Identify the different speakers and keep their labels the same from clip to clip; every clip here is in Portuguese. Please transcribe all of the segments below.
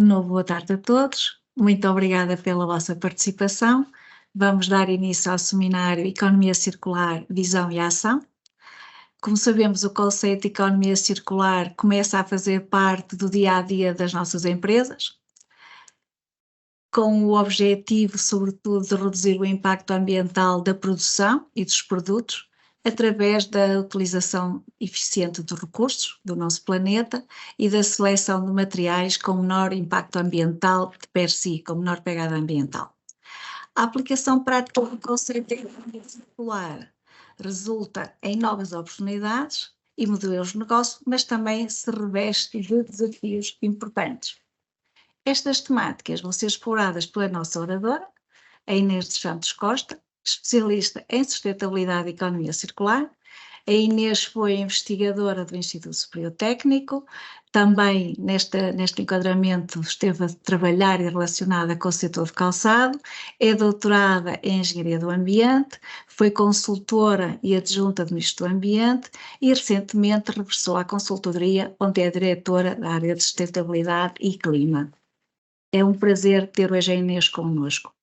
Speaker 1: De novo, boa tarde a todos. Muito obrigada pela vossa participação. Vamos dar início ao seminário Economia Circular, Visão e Ação. Como sabemos, o conceito de economia circular começa a fazer parte do dia a dia das nossas empresas, com o objetivo, sobretudo, de reduzir o impacto ambiental da produção e dos produtos, através da utilização eficiente dos recursos do nosso planeta e da seleção de materiais com menor impacto ambiental de per si, com menor pegada ambiental. A aplicação prática do conceito de economia circular resulta em novas oportunidades e modelos de negócio, mas também se reveste de desafios importantes. Estas temáticas vão ser exploradas pela nossa oradora, a Inês dos Santos Costa, especialista em sustentabilidade e economia circular. A Inês foi investigadora do Instituto Superior Técnico, também neste enquadramento esteve a trabalhar e relacionada com o setor de calçado, é doutorada em Engenharia do Ambiente, foi consultora e adjunta do Ministro do Ambiente e recentemente regressou à consultoria, onde é diretora da área de sustentabilidade e clima. É um prazer ter hoje a Inês connosco.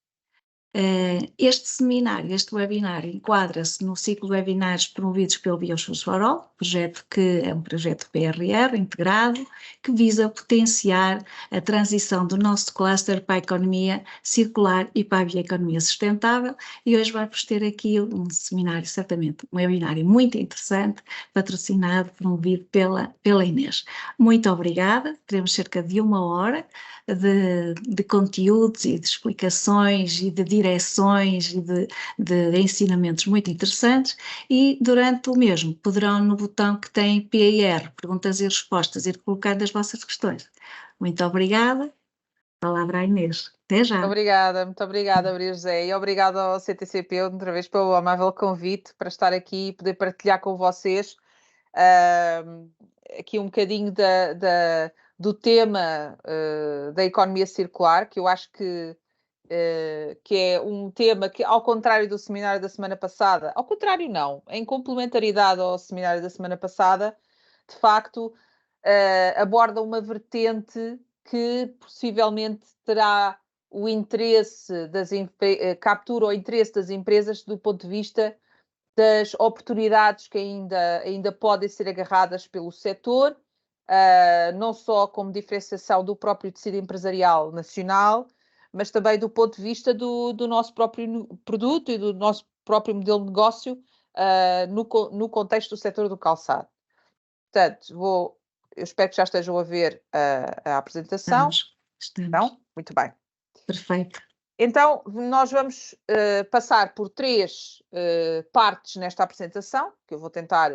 Speaker 1: Este seminário, este webinário, enquadra-se no ciclo de webinários promovidos pelo Biofuels for All, projeto que é um projeto PRR integrado, que visa potenciar a transição do nosso cluster para a economia circular e para a bioeconomia sustentável, e hoje vamos ter aqui um seminário, certamente, um webinário muito interessante, patrocinado, promovido pela Inês. Muito obrigada, teremos cerca de 1 hora de conteúdos e de explicações e de direções e de ensinamentos muito interessantes, e durante o mesmo poderão, no botão que tem PIR, perguntas e respostas, ir colocando as vossas questões. Muito obrigada. Palavra à Inês. Até já.
Speaker 2: Muito obrigada, Maria José, e obrigada ao CTCP outra vez pelo amável convite para estar aqui e poder partilhar com vocês aqui um bocadinho do tema da economia circular, que eu acho que é um tema que, ao contrário do seminário da semana passada, ao contrário não, em complementaridade ao seminário da semana passada, de facto, aborda uma vertente que possivelmente terá o interesse captura o interesse das empresas do ponto de vista das oportunidades que ainda podem ser agarradas pelo setor, não só como diferenciação do próprio tecido empresarial nacional, mas também do ponto de vista do nosso próprio produto e do nosso próprio modelo de negócio no contexto do setor do calçado. Portanto, eu espero que já estejam a ver a apresentação.
Speaker 1: Estamos.
Speaker 2: Não? Muito bem.
Speaker 1: Perfeito.
Speaker 2: Então, nós vamos passar por 3 partes nesta apresentação, que eu vou tentar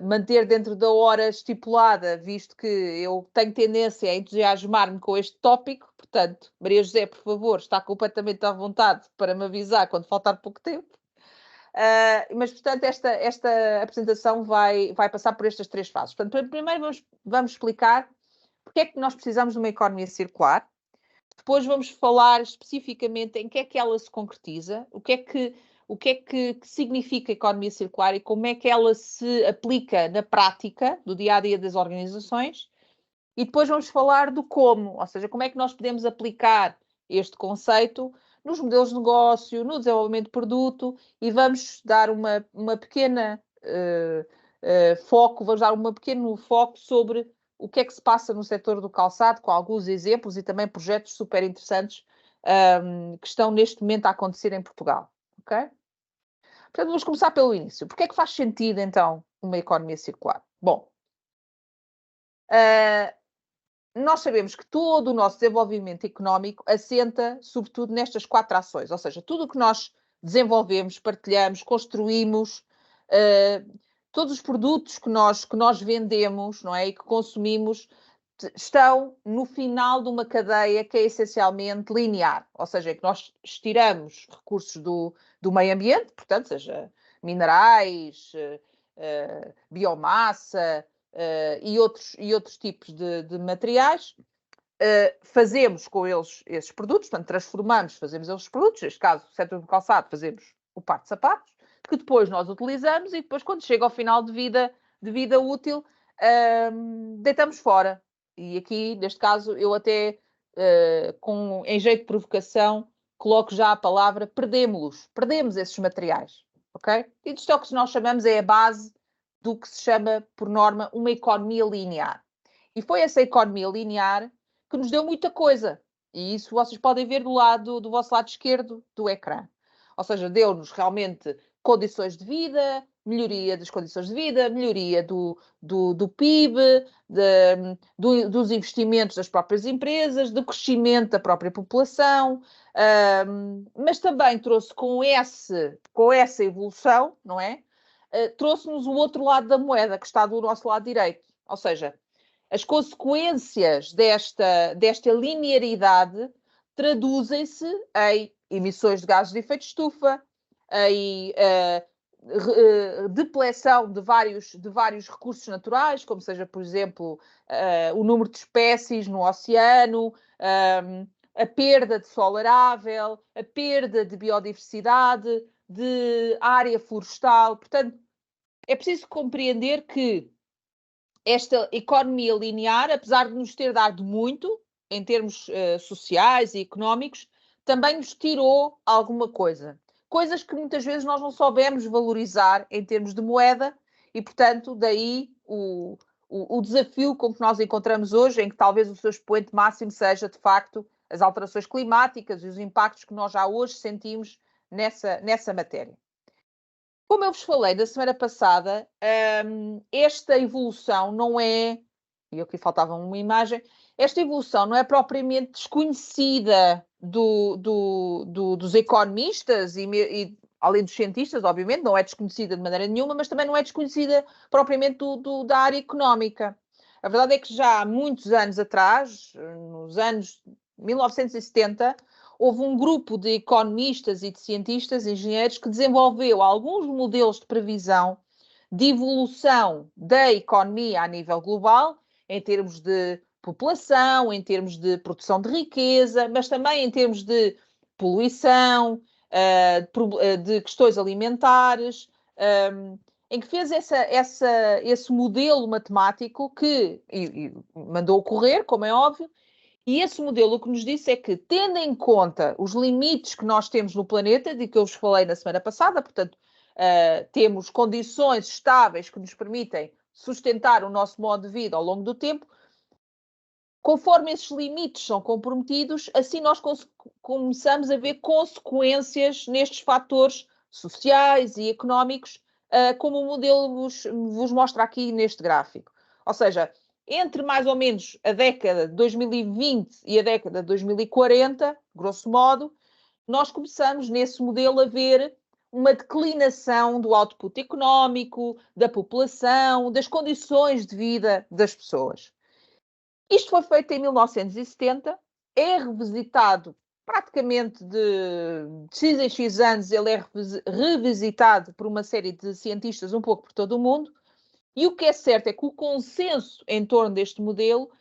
Speaker 2: manter dentro da hora estipulada, visto que eu tenho tendência a entusiasmar-me com este tópico. Portanto, Maria José, por favor, está completamente à vontade para me avisar quando faltar pouco tempo. Mas, portanto, esta apresentação vai passar por estas 3 fases. Portanto, primeiro vamos explicar porque é que nós precisamos de uma economia circular. Depois vamos falar especificamente em que é que ela se concretiza, o que é que significa economia circular e como é que ela se aplica na prática do dia-a-dia das organizações. E depois vamos falar do como, ou seja, como é que nós podemos aplicar este conceito nos modelos de negócio, no desenvolvimento de produto, e vamos dar uma pequena vamos dar um pequeno foco sobre o que é que se passa no setor do calçado, com alguns exemplos e também projetos super interessantes que estão neste momento a acontecer em Portugal. Ok? Portanto, vamos começar pelo início. Porquê é que faz sentido, então, uma economia circular? Bom, nós sabemos que todo o nosso desenvolvimento económico assenta, sobretudo, nestas 4 ações. Ou seja, tudo o que nós desenvolvemos, partilhamos, construímos, todos os produtos que nós vendemos, não é, e que consumimos, estão no final de uma cadeia que é essencialmente linear. Ou seja, que nós estiramos recursos do meio ambiente, portanto, seja minerais, biomassa, e outros tipos de materiais, fazemos com eles esses produtos, portanto, fazemos esses produtos, neste caso, no setor do calçado, fazemos o par de sapatos, que depois nós utilizamos e depois, quando chega ao final de vida útil, deitamos fora e aqui, neste caso, eu até, em jeito de provocação, coloco já a palavra perdemos-los, perdemos esses materiais, ok? E isto é o que nós chamamos, é a base do que se chama, por norma, uma economia linear. E foi essa economia linear que nos deu muita coisa. E isso vocês podem ver do vosso lado esquerdo do ecrã. Ou seja, deu-nos realmente condições de vida, melhoria das condições de vida, melhoria do PIB, dos investimentos das próprias empresas, do crescimento da própria população, mas também trouxe com essa evolução, não é? Trouxe-nos o outro lado da moeda, que está do nosso lado direito. Ou seja, as consequências desta linearidade traduzem-se em emissões de gases de efeito de estufa, em depleção de vários recursos naturais, como seja, por exemplo, o número de espécies no oceano, a perda de solo arável, a perda de biodiversidade, de área florestal. Portanto, é preciso compreender que esta economia linear, apesar de nos ter dado muito, em termos sociais e económicos, também nos tirou alguma coisa. Coisas que muitas vezes nós não soubemos valorizar em termos de moeda e, portanto, daí o desafio com que nós encontramos hoje, em que talvez o seu expoente máximo seja, de facto, as alterações climáticas e os impactos que nós já hoje sentimos nessa matéria. Como eu vos falei da semana passada, esta evolução não é, e aqui faltava uma imagem, esta evolução não é propriamente desconhecida dos economistas e além dos cientistas, obviamente, não é desconhecida de maneira nenhuma, mas também não é desconhecida propriamente da área económica. A verdade é que já há muitos anos atrás, nos anos 1970, houve um grupo de economistas e de cientistas, engenheiros, que desenvolveu alguns modelos de previsão de evolução da economia a nível global, em termos de população, em termos de produção de riqueza, mas também em termos de poluição, de questões alimentares, em que fez esse modelo matemático e mandou correr, como é óbvio. E esse modelo o que nos disse é que, tendo em conta os limites que nós temos no planeta, de que eu vos falei na semana passada, portanto, temos condições estáveis que nos permitem sustentar o nosso modo de vida ao longo do tempo, conforme esses limites são comprometidos, assim nós começamos a ver consequências nestes fatores sociais e económicos, como o modelo vos mostra aqui neste gráfico. Ou seja, entre mais ou menos a década de 2020 e a década de 2040, grosso modo, nós começamos nesse modelo a ver uma declinação do output económico, da população, das condições de vida das pessoas. Isto foi feito em 1970, é revisitado praticamente de X em X anos, ele é revisitado por uma série de cientistas um pouco por todo o mundo, e o que é certo é que o consenso em torno deste modelo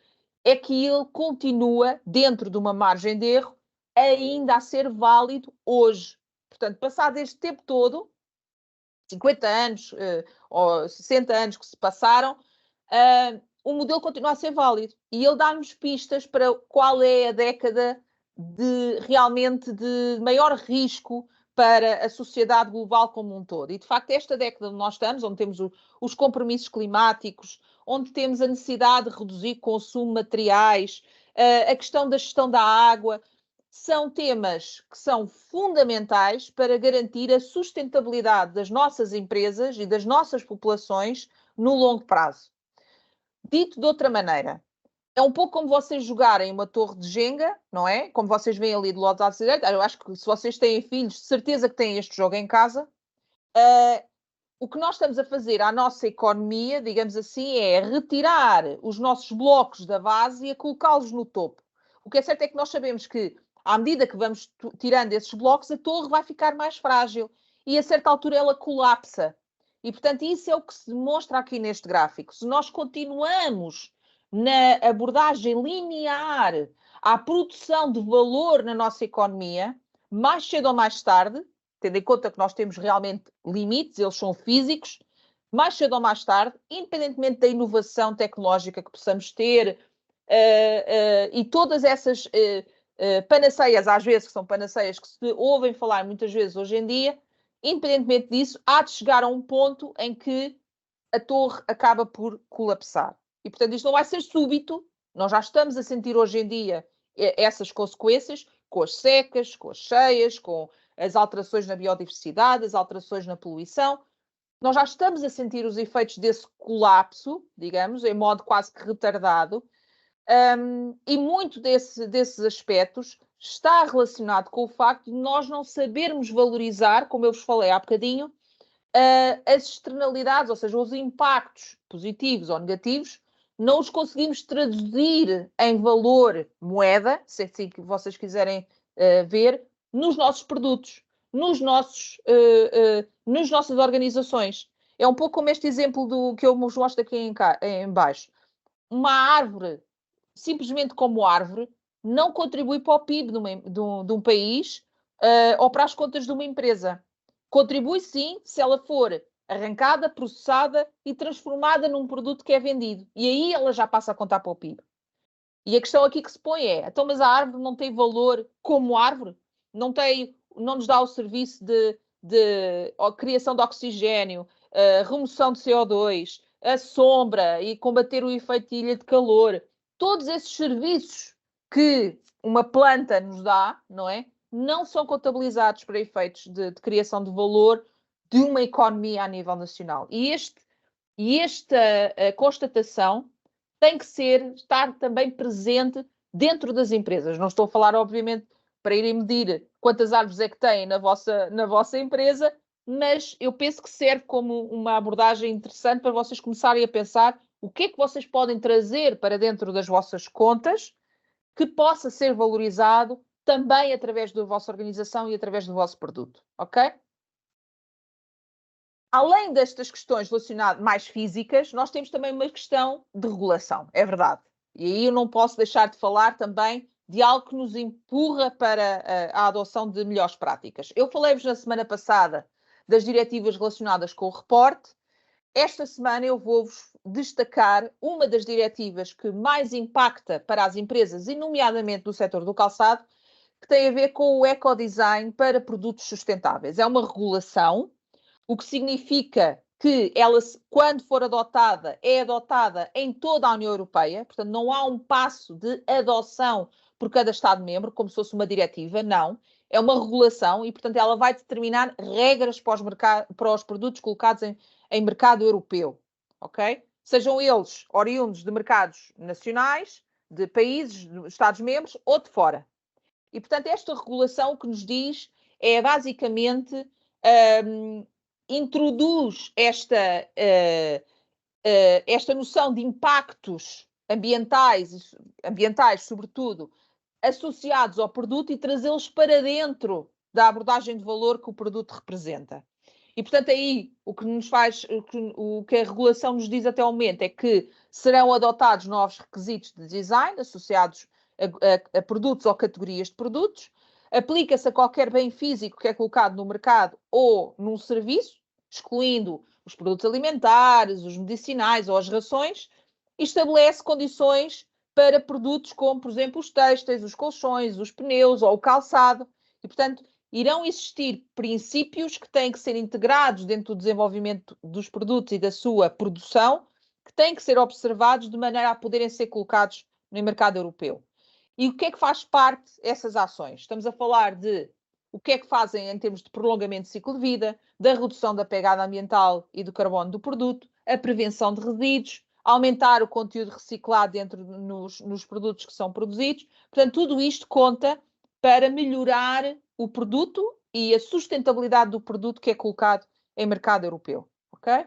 Speaker 2: é que ele continua, dentro de uma margem de erro, ainda a ser válido hoje. Portanto, passado este tempo todo, 50 anos ou 60 anos que se passaram, o modelo continua a ser válido. E ele dá-nos pistas para qual é a década realmente de maior risco para a sociedade global como um todo. E, de facto, esta década onde nós estamos, onde temos os compromissos climáticos, onde temos a necessidade de reduzir consumo de materiais, a questão da gestão da água, são temas que são fundamentais para garantir a sustentabilidade das nossas empresas e das nossas populações no longo prazo. Dito de outra maneira, é um pouco como vocês jogarem uma torre de Jenga, não é? Como vocês veem ali do lado da direita. Eu acho que se vocês têm filhos, de certeza que têm este jogo em casa. O que nós estamos a fazer à nossa economia, digamos assim, é retirar os nossos blocos da base e a colocá-los no topo. O que é certo é que nós sabemos que, à medida que vamos tirando esses blocos, a torre vai ficar mais frágil e, a certa altura, ela colapsa. E, portanto, isso é o que se demonstra aqui neste gráfico. Se nós continuamos na abordagem linear à produção de valor na nossa economia, mais cedo ou mais tarde, tendo em conta que nós temos realmente limites, eles são físicos, mais cedo ou mais tarde, independentemente da inovação tecnológica que possamos ter, e todas essas panaceias, às vezes que são panaceias que se ouvem falar muitas vezes hoje em dia, independentemente disso, há de chegar a um ponto em que a torre acaba por colapsar. E, portanto, isto não vai ser súbito. Nós já estamos a sentir hoje em dia essas consequências, com as secas, com as cheias, com as alterações na biodiversidade, as alterações na poluição. Nós já estamos a sentir os efeitos desse colapso, digamos, em modo quase que retardado, e muito desses aspectos está relacionado com o facto de nós não sabermos valorizar, como eu vos falei há bocadinho, as externalidades, ou seja, os impactos positivos ou negativos, não os conseguimos traduzir em valor moeda, se é assim que vocês quiserem ver, nos nossos produtos, nas nossas organizações. É um pouco como este exemplo que eu vos mostro aqui em baixo. Uma árvore, simplesmente como árvore, não contribui para o PIB de um país ou para as contas de uma empresa. Contribui sim se ela for arrancada, processada e transformada num produto que é vendido. E aí ela já passa a contar para o PIB. E a questão aqui que se põe é, então, mas a árvore não tem valor como árvore? Não nos dá o serviço de criação de oxigênio, remoção de CO2, a sombra e combater o efeito de ilha de calor. Todos esses serviços que uma planta nos dá, não é? Não são contabilizados para efeitos de criação de valor de uma economia a nível nacional. E esta constatação tem que estar também presente dentro das empresas. Não estou a falar, obviamente, para irem medir quantas árvores é que têm na vossa empresa, mas eu penso que serve como uma abordagem interessante para vocês começarem a pensar o que é que vocês podem trazer para dentro das vossas contas que possa ser valorizado também através da vossa organização e através do vosso produto, ok? Além destas questões relacionadas mais físicas, nós temos também uma questão de regulação, é verdade. E aí eu não posso deixar de falar também de algo que nos empurra para a adoção de melhores práticas. Eu falei-vos na semana passada das diretivas relacionadas com o reporte. Esta semana eu vou-vos destacar uma das diretivas que mais impacta para as empresas, e nomeadamente no setor do calçado, que tem a ver com o ecodesign para produtos sustentáveis. É uma regulação, o que significa que ela, quando for adotada, é adotada em toda a União Europeia, portanto não há um passo de adoção por cada Estado-membro, como se fosse uma diretiva, não. É uma regulação e, portanto, ela vai determinar regras para os produtos colocados em mercado europeu, ok? Sejam eles oriundos de mercados nacionais, de países, de Estados-membros ou de fora. E, portanto, esta regulação o que nos diz é basicamente introduz esta noção de impactos ambientais, sobretudo, associados ao produto e trazê-los para dentro da abordagem de valor que o produto representa. E, portanto, aí o que a regulação nos diz até o momento é que serão adotados novos requisitos de design associados a produtos ou categorias de produtos, aplica-se a qualquer bem físico que é colocado no mercado ou num serviço, excluindo os produtos alimentares, os medicinais ou as rações, e estabelece condições para produtos como, por exemplo, os têxteis, os colchões, os pneus ou o calçado. E, portanto, irão existir princípios que têm que ser integrados dentro do desenvolvimento dos produtos e da sua produção, que têm que ser observados de maneira a poderem ser colocados no mercado europeu. E o que é que faz parte dessas ações? Estamos a falar de o que é que fazem em termos de prolongamento de ciclo de vida, da redução da pegada ambiental e do carbono do produto, a prevenção de resíduos, aumentar o conteúdo reciclado nos produtos que são produzidos. Portanto, tudo isto conta para melhorar o produto e a sustentabilidade do produto que é colocado em mercado europeu, ok?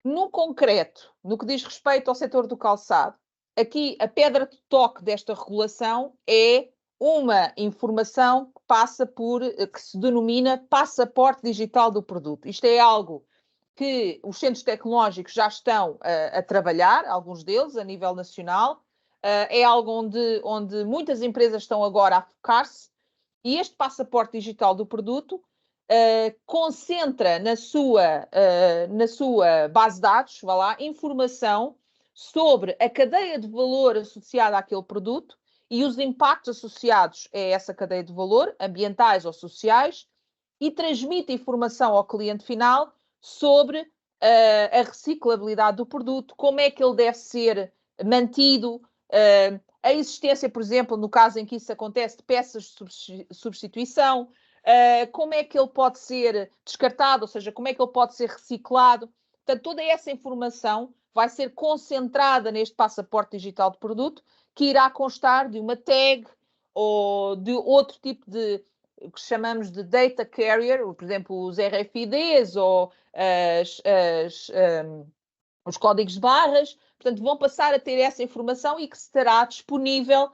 Speaker 2: No concreto, no que diz respeito ao setor do calçado, aqui a pedra de toque desta regulação é uma informação que se denomina passaporte digital do produto. Isto é algo que os centros tecnológicos já estão a trabalhar, alguns deles, a nível nacional. É algo onde muitas empresas estão agora a focar-se, e este passaporte digital do produto concentra na sua base de dados, informação sobre a cadeia de valor associada àquele produto e os impactos associados a essa cadeia de valor, ambientais ou sociais, e transmite informação ao cliente final sobre a reciclabilidade do produto, como é que ele deve ser mantido, a existência, por exemplo, no caso em que isso acontece, de peças de substituição, como é que ele pode ser descartado, ou seja, como é que ele pode ser reciclado. Portanto, toda essa informação vai ser concentrada neste passaporte digital de produto, que irá constar de uma tag ou de outro tipo de, o que chamamos de data carrier, por exemplo, os RFIDs ou os códigos de barras. Portanto, vão passar a ter essa informação e que estará disponível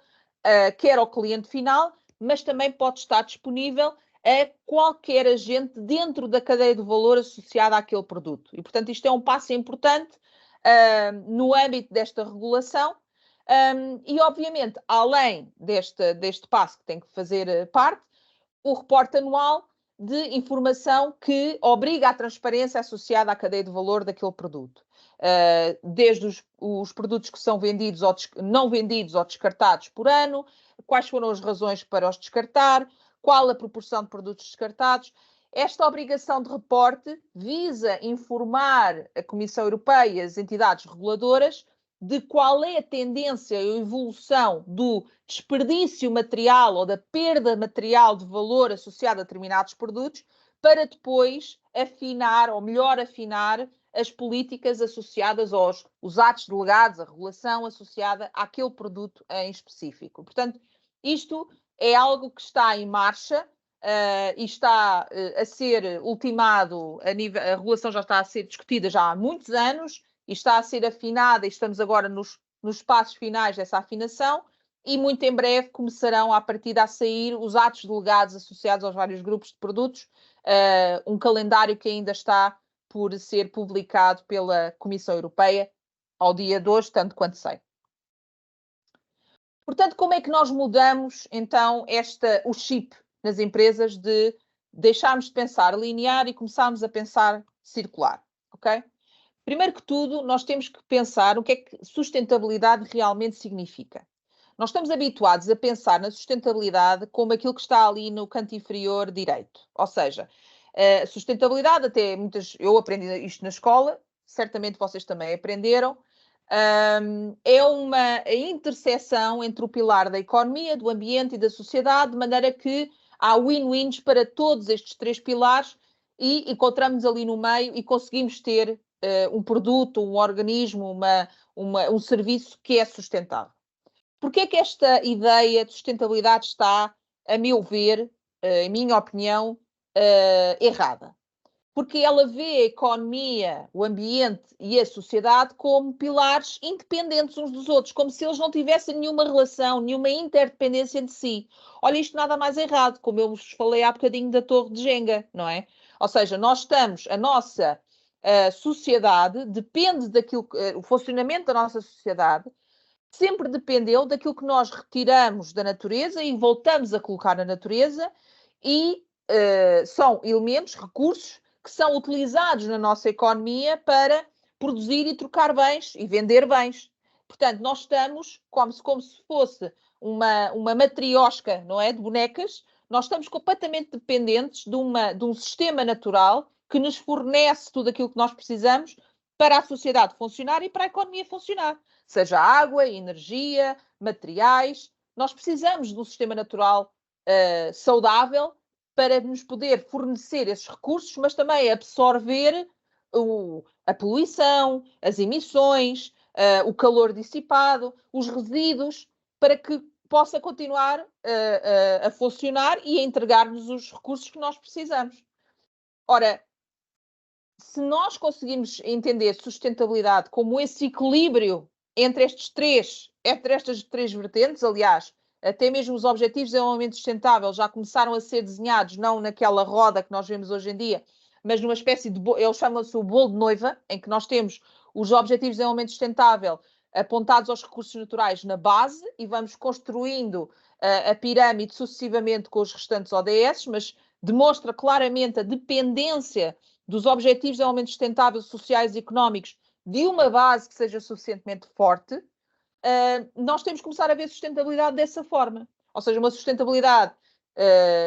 Speaker 2: quer ao cliente final, mas também pode estar disponível a qualquer agente dentro da cadeia de valor associada àquele produto. E, portanto, isto é um passo importante no âmbito desta regulação. E, obviamente, além deste passo que tem que fazer parte, o reporte anual de informação que obriga à transparência associada à cadeia de valor daquele produto. Desde os produtos que são vendidos ou não vendidos ou descartados por ano, quais foram as razões para os descartar, qual a proporção de produtos descartados. Esta obrigação de reporte visa informar a Comissão Europeia e as entidades reguladoras de qual é a tendência e a evolução do desperdício material ou da perda material de valor associado a determinados produtos, para depois afinar, ou melhor afinar, as políticas associadas aos atos delegados, a regulação associada àquele produto em específico. Portanto, isto é algo que está em marcha e está a ser ultimado, a regulação já está a ser discutida já há muitos anos e está a ser afinada, e estamos agora nos passos finais dessa afinação, e muito em breve começarão a partir a sair os atos delegados associados aos vários grupos de produtos, um calendário que ainda está por ser publicado pela Comissão Europeia ao dia de hoje, tanto quanto sei. Portanto, como é que nós mudamos, então, o chip nas empresas de deixarmos de pensar linear e começarmos a pensar circular, ok? Primeiro que tudo, nós temos que pensar o que é que sustentabilidade realmente significa. Nós estamos habituados a pensar na sustentabilidade como aquilo que está ali no canto inferior direito. Ou seja, a sustentabilidade, eu aprendi isto na escola, certamente vocês também aprenderam, é a interseção entre o pilar da economia, do ambiente e da sociedade, de maneira que há win-wins para todos estes três pilares e encontramos ali no meio e conseguimos ter um produto, um organismo, um serviço que é sustentável. Porquê é que esta ideia de sustentabilidade está, a meu ver, em minha opinião, errada? Porque ela vê a economia, o ambiente e a sociedade como pilares independentes uns dos outros, como se eles não tivessem nenhuma relação, nenhuma interdependência de si. Olha, isto nada mais errado, como eu vos falei há bocadinho da Torre de Jenga, não é? Ou seja, a nossa sociedade depende daquilo, o funcionamento da nossa sociedade sempre dependeu daquilo que nós retiramos da natureza e voltamos a colocar na natureza e são elementos, recursos que são utilizados na nossa economia para produzir e trocar bens e vender bens. Portanto, nós estamos como se fosse uma matriosca, não é? De bonecas. Nós estamos completamente dependentes de um sistema natural que nos fornece tudo aquilo que nós precisamos para a sociedade funcionar e para a economia funcionar. Seja água, energia, materiais. Nós precisamos de um sistema natural saudável para nos poder fornecer esses recursos, mas também absorver a poluição, as emissões, o calor dissipado, os resíduos, para que possa continuar a funcionar e a entregar-nos os recursos que nós precisamos. Ora, se nós conseguimos entender sustentabilidade como esse equilíbrio entre estas três vertentes, aliás, até mesmo os Objetivos de Desenvolvimento Sustentável já começaram a ser desenhados, não naquela roda que nós vemos hoje em dia, mas numa espécie de, eles chamam-se o bolo de noiva, em que nós temos os Objetivos de Desenvolvimento Sustentável apontados aos recursos naturais na base e vamos construindo a pirâmide sucessivamente com os restantes ODS, mas demonstra claramente a dependência dos Objetivos de Desenvolvimento Sustentável, sociais e económicos de uma base que seja suficientemente forte, nós temos que começar a ver sustentabilidade dessa forma. Ou seja, uma sustentabilidade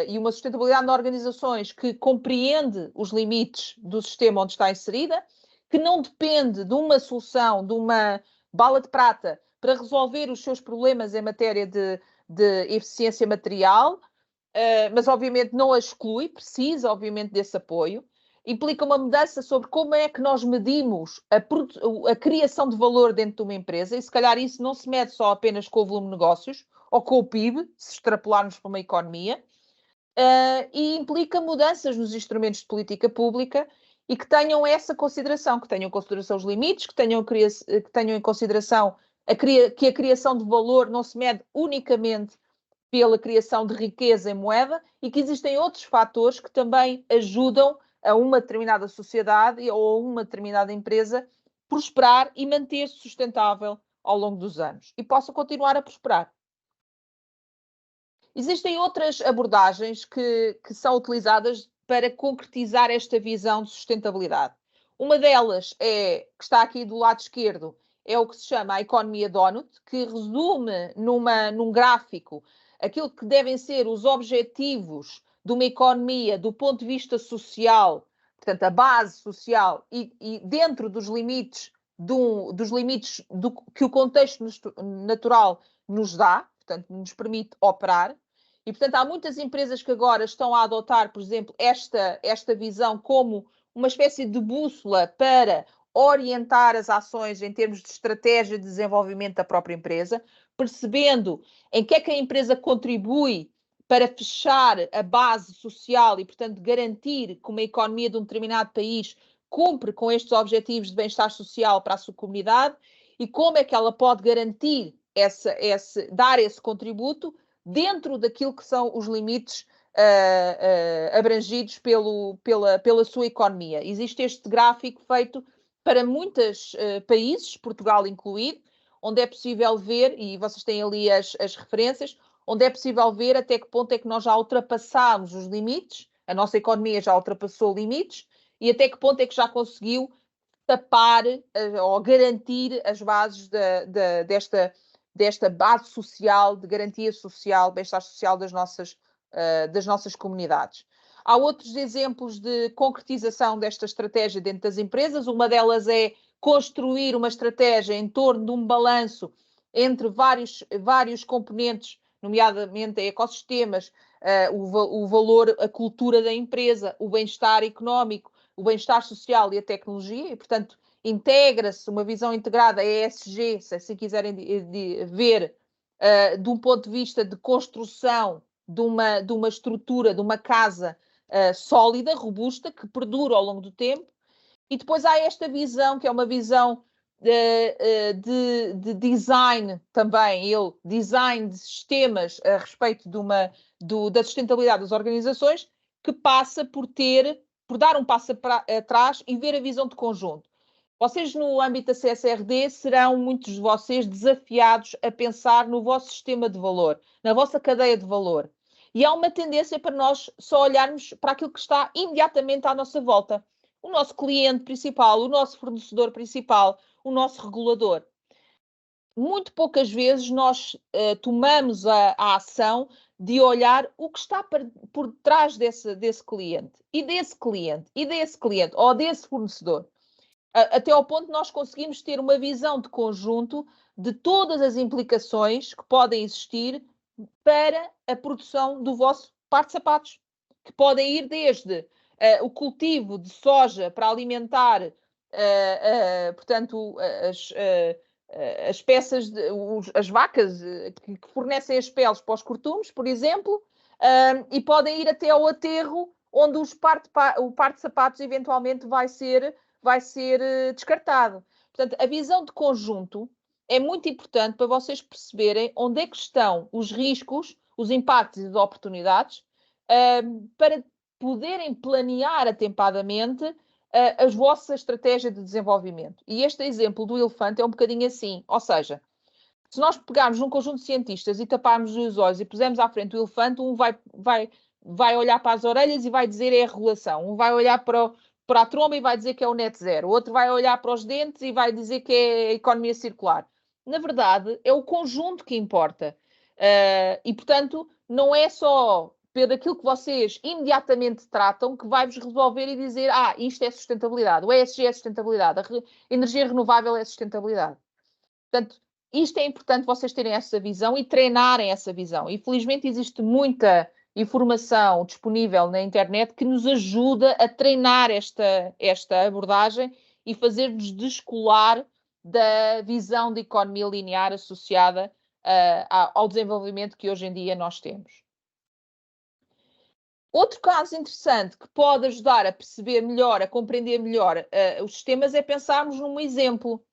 Speaker 2: e uma sustentabilidade de organizações que compreende os limites do sistema onde está inserida, que não depende de uma solução, de uma bala de prata para resolver os seus problemas em matéria de eficiência material, mas obviamente não a exclui, precisa obviamente desse apoio. Implica uma mudança sobre como é que nós medimos a criação de valor dentro de uma empresa, e se calhar isso não se mede só apenas com o volume de negócios ou com o PIB, se extrapolarmos para uma economia, e implica mudanças nos instrumentos de política pública e que tenham essa consideração, que tenham em consideração os limites, que tenham em consideração que a criação de valor não se mede unicamente pela criação de riqueza em moeda e que existem outros fatores que também ajudam a uma determinada sociedade ou a uma determinada empresa prosperar e manter-se sustentável ao longo dos anos e possa continuar a prosperar. Existem outras abordagens que são utilizadas para concretizar esta visão de sustentabilidade. Uma delas que está aqui do lado esquerdo, é o que se chama a economia donut, que resume num gráfico aquilo que devem ser os objetivos de uma economia do ponto de vista social, portanto, a base social, e dentro dos limites, que o contexto natural nos dá, portanto, nos permite operar. E, portanto, há muitas empresas que agora estão a adotar, por exemplo, esta visão como uma espécie de bússola para orientar as ações em termos de estratégia de desenvolvimento da própria empresa, percebendo em que é que a empresa contribui para fechar a base social e, portanto, garantir que uma economia de um determinado país cumpre com estes objetivos de bem-estar social para a sua comunidade e como é que ela pode garantir dar esse contributo dentro daquilo que são os limites abrangidos pela sua economia. Existe este gráfico feito para muitos países, Portugal incluído, onde é possível ver, e vocês têm ali as referências, onde é possível ver até que ponto é que nós já ultrapassámos os limites, a nossa economia já ultrapassou limites, e até que ponto é que já conseguiu tapar ou garantir as bases desta base social, de garantia social, bem-estar social das nossas comunidades. Há outros exemplos de concretização desta estratégia dentro das empresas. Uma delas é construir uma estratégia em torno de um balanço entre vários componentes, nomeadamente ecossistemas, o valor, a cultura da empresa, o bem-estar económico, o bem-estar social e a tecnologia, e, portanto, integra-se uma visão integrada, ESG, se assim quiserem ver, de um ponto de vista de construção de uma estrutura, de uma casa sólida, robusta, que perdura ao longo do tempo. E depois há esta visão, que é uma visão de design também, design de sistemas a respeito da sustentabilidade das organizações, que passa por dar um passo atrás e ver a visão de conjunto. Vocês, no âmbito da CSRD, serão muitos de vocês desafiados a pensar no vosso sistema de valor, na vossa cadeia de valor. E há uma tendência para nós só olharmos para aquilo que está imediatamente à nossa volta. O nosso cliente principal, o nosso fornecedor principal, o nosso regulador. Muito poucas vezes nós tomamos a ação de olhar o que está por trás desse cliente, ou desse fornecedor. Até ao ponto de nós conseguimos ter uma visão de conjunto de todas as implicações que podem existir para a produção do vosso par de sapatos, que podem ir desde o cultivo de soja para alimentar, portanto, as peças, as vacas que fornecem as peles para os cortumes, por exemplo, e podem ir até ao aterro, onde o par de sapatos eventualmente vai ser descartado. Portanto, a visão de conjunto é muito importante para vocês perceberem onde é que estão os riscos, os impactos e as oportunidades, para poderem planear atempadamente a vossa estratégia de desenvolvimento. E este exemplo do elefante é um bocadinho assim, ou seja, se nós pegarmos um conjunto de cientistas e taparmos os olhos e pusermos à frente o elefante, um vai olhar para as orelhas e vai dizer é a regulação, um vai olhar para para a tromba e vai dizer que é o net zero. O outro vai olhar para os dentes e vai dizer que é a economia circular. Na verdade, é o conjunto que importa. E, portanto, não é só pelo aquilo que vocês imediatamente tratam que vai-vos resolver e dizer isto é sustentabilidade, o ESG é sustentabilidade, a energia renovável é sustentabilidade. Portanto, isto é importante vocês terem essa visão e treinarem essa visão. Infelizmente, existe muita informação disponível na internet que nos ajuda a treinar esta abordagem e fazer-nos descolar da visão de economia linear associada ao desenvolvimento que hoje em dia nós temos. Outro caso interessante que pode ajudar a perceber melhor, a compreender melhor os sistemas é pensarmos num exemplo.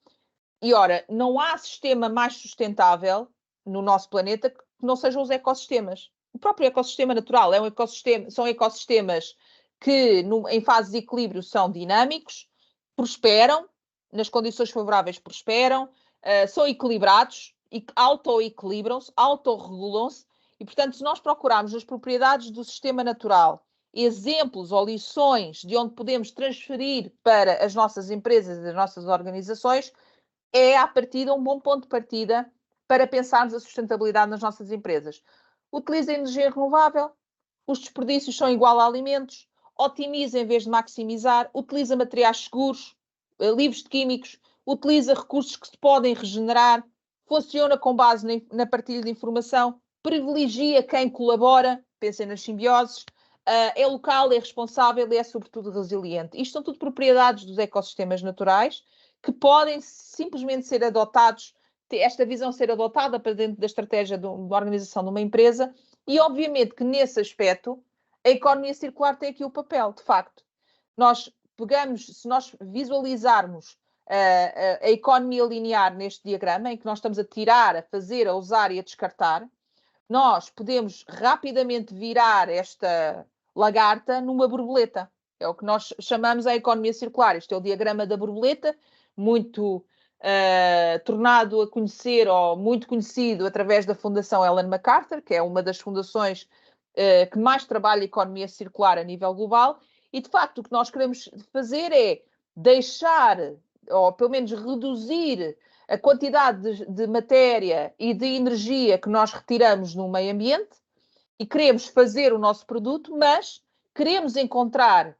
Speaker 2: E, ora, não há sistema mais sustentável no nosso planeta que não sejam os ecossistemas. O próprio ecossistema natural são ecossistemas que, em fase de equilíbrio, são dinâmicos, prosperam, nas condições favoráveis prosperam, são equilibrados, auto-equilibram-se, autorregulam-se, e, portanto, se nós procurarmos as propriedades do sistema natural, exemplos ou lições de onde podemos transferir para as nossas empresas e as nossas organizações, é, à partida, um bom ponto de partida para pensarmos a sustentabilidade nas nossas empresas. Utiliza energia renovável, os desperdícios são igual a alimentos, otimiza em vez de maximizar, utiliza materiais seguros, livres de químicos, utiliza recursos que se podem regenerar, funciona com base na partilha de informação, privilegia quem colabora, pensem nas simbioses, é local, é responsável e é, sobretudo, resiliente. Isto são tudo propriedades dos ecossistemas naturais que podem simplesmente ser adotados, esta visão ser adotada para dentro da estratégia da organização de uma empresa e, obviamente, que nesse aspecto a economia circular tem aqui o papel, de facto. Se nós visualizarmos a economia linear neste diagrama, em que nós estamos a tirar, a fazer, a usar e a descartar, nós podemos rapidamente virar esta lagarta numa borboleta. É o que nós chamamos a economia circular. Este é o diagrama da borboleta, muito tornado a conhecer ou muito conhecido através da Fundação Ellen MacArthur, que é uma das fundações que mais trabalha a economia circular a nível global. E, de facto, o que nós queremos fazer é deixar, ou pelo menos reduzir, a quantidade de matéria e de energia que nós retiramos no meio ambiente e queremos fazer o nosso produto, mas queremos encontrar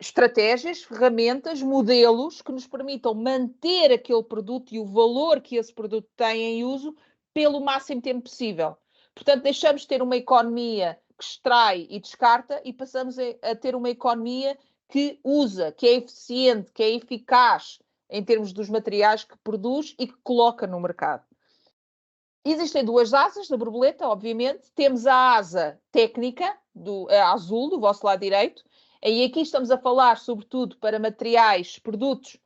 Speaker 2: estratégias, ferramentas, modelos que nos permitam manter aquele produto e o valor que esse produto tem em uso pelo máximo tempo possível. Portanto, deixamos de ter uma economia que extrai e descarta e passamos a ter uma economia que usa, que é eficiente, que é eficaz em termos dos materiais que produz e que coloca no mercado. Existem duas asas da borboleta, obviamente. Temos a asa técnica, a azul, do vosso lado direito, e aqui estamos a falar, sobretudo, para materiais, produtos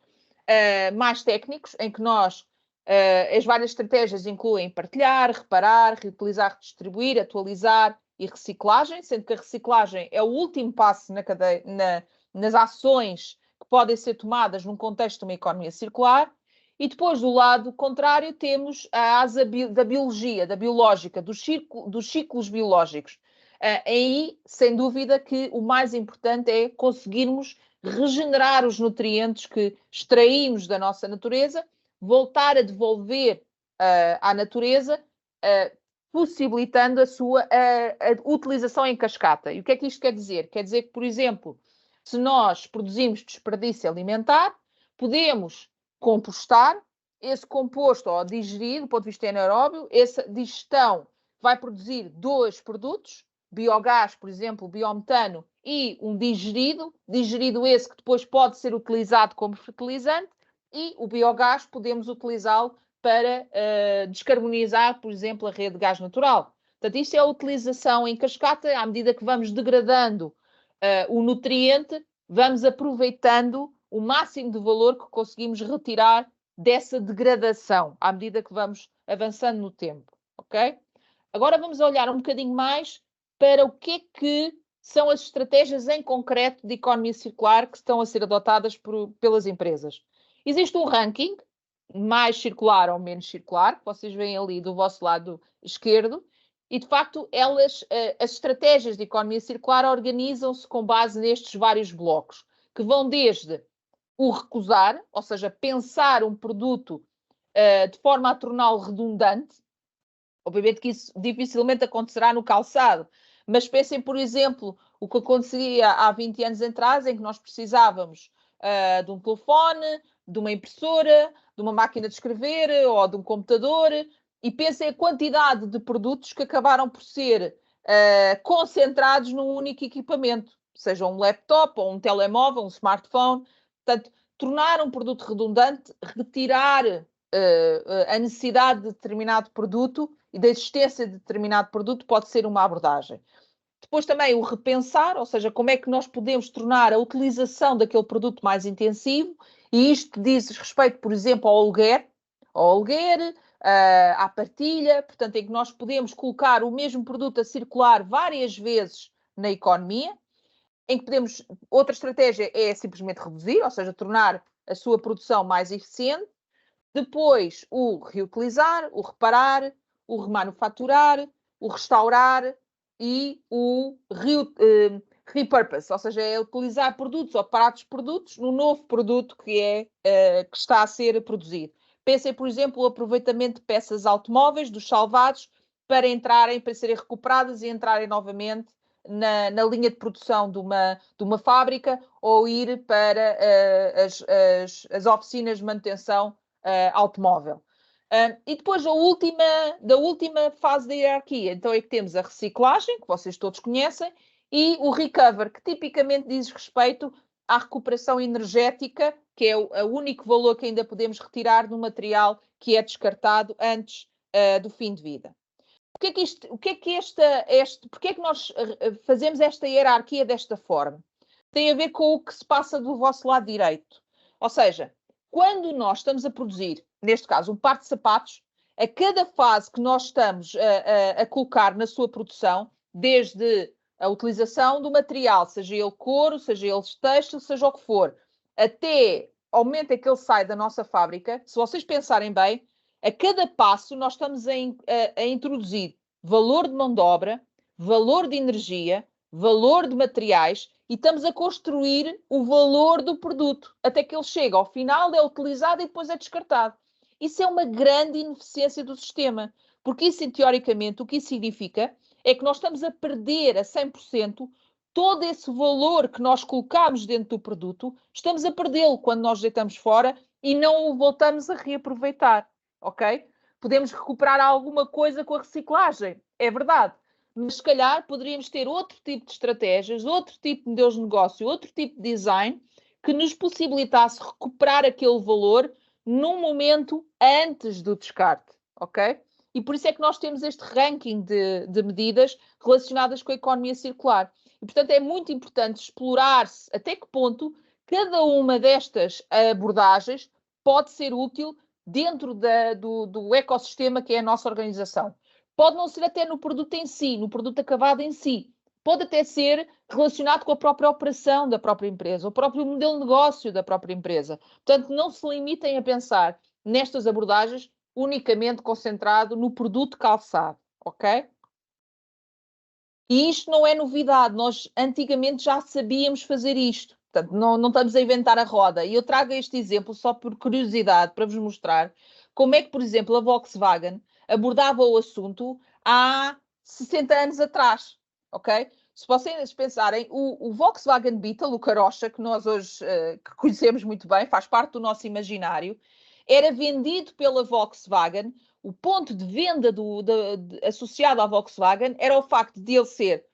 Speaker 2: mais técnicos, em que nós, as várias estratégias incluem partilhar, reparar, reutilizar, redistribuir, atualizar e reciclagem, sendo que a reciclagem é o último passo nas ações que podem ser tomadas num contexto de uma economia circular. E depois, do lado contrário, temos a asa da biologia, da biológica, dos ciclos biológicos. Aí, sem dúvida, que o mais importante é conseguirmos regenerar os nutrientes que extraímos da nossa natureza, voltar a devolver à natureza, possibilitando a sua utilização em cascata. E o que é que isto quer dizer? Quer dizer que, por exemplo, se nós produzimos desperdício alimentar, podemos compostar esse composto ou digerir, do ponto de vista anaeróbio, essa digestão vai produzir dois produtos, biogás, por exemplo, biometano, e um digerido esse que depois pode ser utilizado como fertilizante, e o biogás podemos utilizá-lo para descarbonizar, por exemplo, a rede de gás natural. Portanto, isto é a utilização em cascata. À medida que vamos degradando o nutriente, vamos aproveitando o máximo de valor que conseguimos retirar dessa degradação, à medida que vamos avançando no tempo, ok? Agora vamos olhar um bocadinho mais para o que é que são as estratégias em concreto de economia circular que estão a ser adotadas pelas empresas. Existe um ranking, mais circular ou menos circular, que vocês veem ali do vosso lado esquerdo, e de facto as estratégias de economia circular organizam-se com base nestes vários blocos, que vão desde o recusar, ou seja, pensar um produto de forma a torná-lo redundante. Obviamente que isso dificilmente acontecerá no calçado, mas pensem, por exemplo, o que acontecia há 20 anos atrás, em que nós precisávamos de um telefone, de uma impressora, de uma máquina de escrever ou de um computador, e pensem a quantidade de produtos que acabaram por ser concentrados num único equipamento, seja um laptop ou um telemóvel, um smartphone. Portanto, tornar um produto redundante, retirar a necessidade de determinado produto e da existência de determinado produto pode ser uma abordagem. Depois também o repensar, ou seja, como é que nós podemos tornar a utilização daquele produto mais intensivo, e isto diz respeito, por exemplo, ao aluguer, à partilha, portanto, em que nós podemos colocar o mesmo produto a circular várias vezes na economia, em que podemos, outra estratégia é simplesmente reduzir, ou seja, tornar a sua produção mais eficiente. Depois, o reutilizar, o reparar, o remanufaturar, o restaurar e o repurpose, ou seja, é utilizar produtos ou partes de produtos no novo produto que está a ser produzido. Pensem, por exemplo, o aproveitamento de peças automóveis, dos salvados, para serem recuperadas e entrarem novamente na linha de produção de uma fábrica, ou ir para as oficinas de manutenção automóvel. E depois da última fase da hierarquia, então é que temos a reciclagem, que vocês todos conhecem, e o recover, que tipicamente diz respeito à recuperação energética, que é o único valor que ainda podemos retirar do material que é descartado antes do fim de vida. Porquê é que nós fazemos esta hierarquia desta forma? Tem a ver com o que se passa do vosso lado direito. Ou seja, quando nós estamos a produzir, neste caso, um par de sapatos, a cada fase que nós estamos a colocar na sua produção, desde a utilização do material, seja ele couro, seja ele têxtil, seja o que for, até ao momento em que ele sai da nossa fábrica, se vocês pensarem bem, a cada passo nós estamos a introduzir valor de mão de obra, valor de energia, valor de materiais, e estamos a construir o valor do produto, até que ele chega ao final, é utilizado e depois é descartado. Isso é uma grande ineficiência do sistema, porque isso, teoricamente, o que isso significa é que nós estamos a perder a 100% todo esse valor que nós colocamos dentro do produto, estamos a perdê-lo quando nós deitamos fora e não o voltamos a reaproveitar, ok? Podemos recuperar alguma coisa com a reciclagem, é verdade, mas se calhar poderíamos ter outro tipo de estratégias, outro tipo de modelos de negócio, outro tipo de design que nos possibilitasse recuperar aquele valor num momento antes do descarte, ok? E por isso é que nós temos este ranking de medidas relacionadas com a economia circular. E, portanto, é muito importante explorar-se até que ponto cada uma destas abordagens pode ser útil dentro do ecossistema que é a nossa organização. Pode não ser até no produto em si, no produto acabado em si. Pode até ser relacionado com a própria operação da própria empresa, o próprio modelo de negócio da própria empresa. Portanto, não se limitem a pensar nestas abordagens unicamente concentrado no produto calçado, ok? E isto não é novidade, nós antigamente já sabíamos fazer isto, portanto, não estamos a inventar a roda. E eu trago este exemplo só por curiosidade, para vos mostrar como é que, por exemplo, a Volkswagen abordava o assunto há 60 anos atrás, ok? Se vocês pensarem, o Volkswagen Beetle, o carocha, que nós hoje que conhecemos muito bem, faz parte do nosso imaginário, era vendido pela Volkswagen. O ponto de venda associado à Volkswagen era o facto de ele ser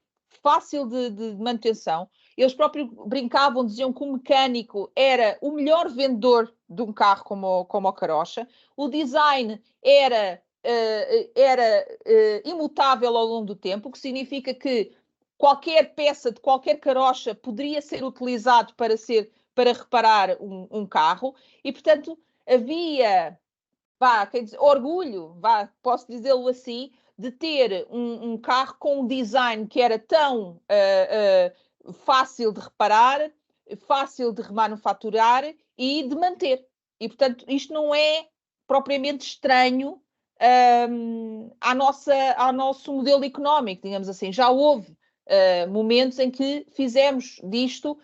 Speaker 2: fácil de manutenção. Eles próprios brincavam, diziam que o mecânico era o melhor vendedor de um carro como o carocha. O design era imutável ao longo do tempo, o que significa que qualquer peça de qualquer carocha poderia ser utilizado para reparar um carro. E, portanto, havia orgulho, posso dizê-lo assim, de ter um carro com um design que era tão fácil de reparar, fácil de remanufaturar e de manter. E, portanto, isto não é propriamente estranho ao nosso modelo económico, digamos assim. Já houve momentos em que fizemos disto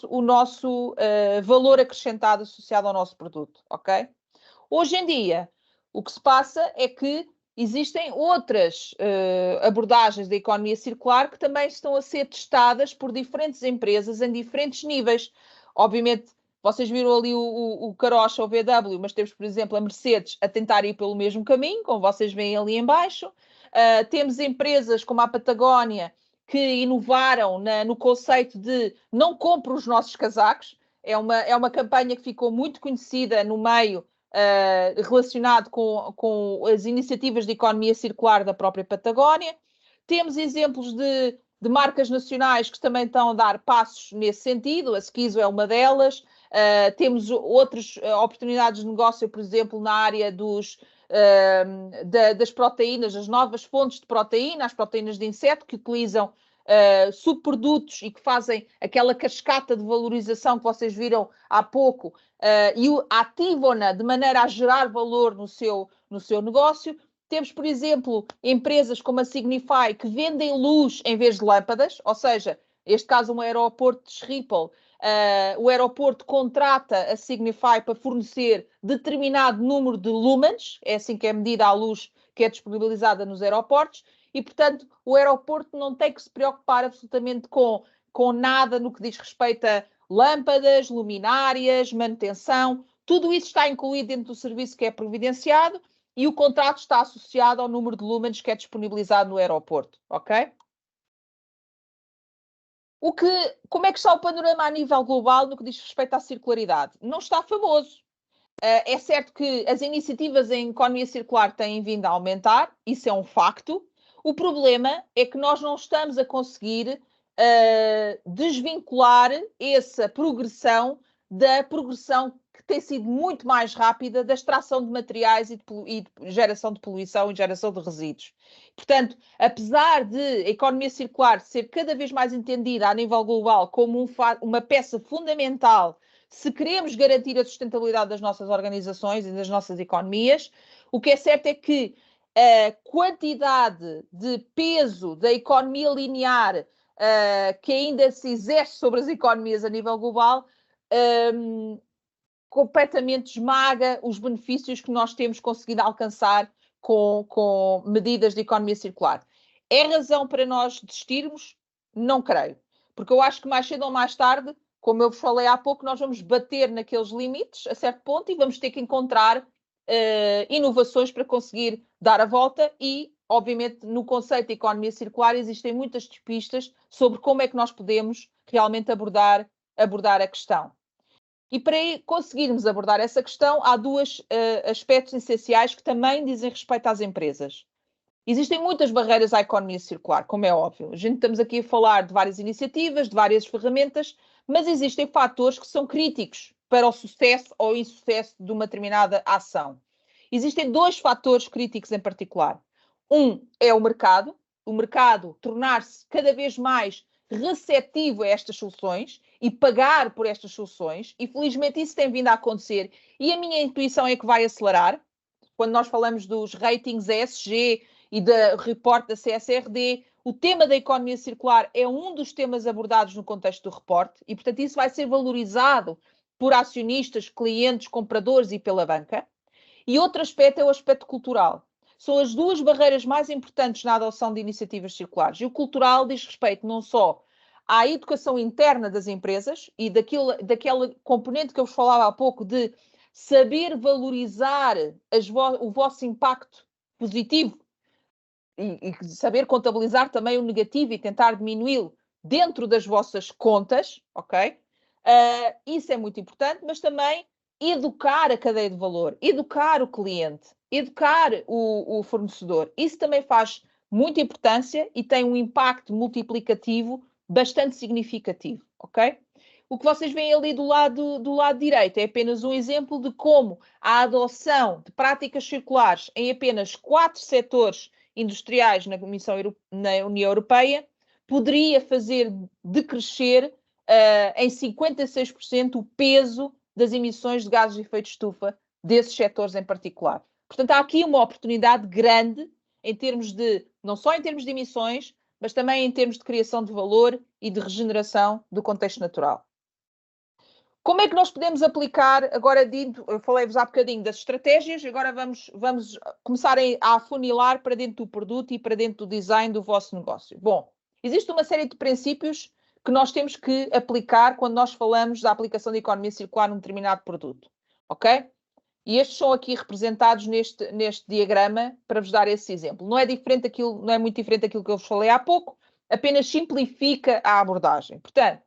Speaker 2: o nosso valor acrescentado associado ao nosso produto, ok? Hoje em dia, o que se passa é que existem outras abordagens da economia circular que também estão a ser testadas por diferentes empresas em diferentes níveis. Obviamente, vocês viram ali o Carocha, o VW, mas temos, por exemplo, a Mercedes a tentar ir pelo mesmo caminho, como vocês veem ali em baixo. Temos empresas como a Patagónia que inovaram no conceito de não compre os nossos casacos. É uma campanha que ficou muito conhecida no meio relacionado com as iniciativas de economia circular da própria Patagónia. Temos exemplos de marcas nacionais que também estão a dar passos nesse sentido, a Skizo é uma delas. Temos outras oportunidades de negócio, por exemplo, na área das proteínas, as novas fontes de proteína, as proteínas de inseto, que utilizam subprodutos e que fazem aquela cascata de valorização que vocês viram há pouco e ativam-na de maneira a gerar valor no seu negócio. Temos, por exemplo, empresas como a Signify que vendem luz em vez de lâmpadas, ou seja, neste caso um aeroporto de Schiphol, o aeroporto contrata a Signify para fornecer determinado número de lumens, é assim que é medida a luz que é disponibilizada nos aeroportos, e, portanto, o aeroporto não tem que se preocupar absolutamente com nada no que diz respeito a lâmpadas, luminárias, manutenção. Tudo isso está incluído dentro do serviço que é providenciado e o contrato está associado ao número de lumens que é disponibilizado no aeroporto, ok? Como é que está o panorama a nível global no que diz respeito à circularidade? Não está famoso. É certo que as iniciativas em economia circular têm vindo a aumentar, isso é um facto. O problema é que nós não estamos a conseguir desvincular essa progressão da progressão que tem sido muito mais rápida da extração de materiais e de geração de poluição e geração de resíduos. Portanto, apesar de a economia circular ser cada vez mais entendida a nível global como uma peça fundamental se queremos garantir a sustentabilidade das nossas organizações e das nossas economias, o que é certo é que a quantidade de peso da economia linear que ainda se exerce sobre as economias a nível global completamente esmaga os benefícios que nós temos conseguido alcançar com medidas de economia circular. É razão para nós desistirmos? Não creio. Porque eu acho que mais cedo ou mais tarde, como eu vos falei há pouco, nós vamos bater naqueles limites a certo ponto e vamos ter que encontrar inovações para conseguir dar a volta e, obviamente, no conceito de economia circular existem muitas pistas sobre como é que nós podemos realmente abordar a questão. E para conseguirmos abordar essa questão, há dois aspectos essenciais que também dizem respeito às empresas. Existem muitas barreiras à economia circular, como é óbvio. A gente estamos aqui a falar de várias iniciativas, de várias ferramentas, mas existem fatores que são críticos para o sucesso ou insucesso de uma determinada ação. Existem dois fatores críticos em particular. Um é o mercado tornar-se cada vez mais receptivo a estas soluções e pagar por estas soluções, e felizmente isso tem vindo a acontecer, e a minha intuição é que vai acelerar. Quando nós falamos dos ratings ESG e do report da CSRD, o tema da economia circular é um dos temas abordados no contexto do report e, portanto, isso vai ser valorizado por acionistas, clientes, compradores e pela banca. E outro aspecto é o aspecto cultural. São as duas barreiras mais importantes na adoção de iniciativas circulares. E o cultural diz respeito não só à educação interna das empresas e daquele componente que eu vos falava há pouco de saber valorizar o vosso impacto positivo e saber contabilizar também o negativo e tentar diminuí-lo dentro das vossas contas, ok? Isso é muito importante, mas também educar a cadeia de valor, educar o cliente, educar o fornecedor. Isso também faz muita importância e tem um impacto multiplicativo bastante significativo, ok? O que vocês veem ali do lado direito é apenas um exemplo de como a adoção de práticas circulares em apenas 4 setores industriais na União Europeia poderia fazer decrescer em 56% o peso das emissões de gases de efeito de estufa desses setores em particular. Portanto, há aqui uma oportunidade grande em termos de, não só em termos de emissões, mas também em termos de criação de valor e de regeneração do contexto natural. Como é que nós podemos aplicar, agora eu falei-vos há bocadinho das estratégias, agora vamos começar a afunilar para dentro do produto e para dentro do design do vosso negócio. Bom, existe uma série de princípios que nós temos que aplicar quando nós falamos da aplicação da economia circular num determinado produto, ok? E estes são aqui representados neste diagrama para vos dar esse exemplo. Não é muito diferente daquilo que eu vos falei há pouco, apenas simplifica a abordagem. Portanto,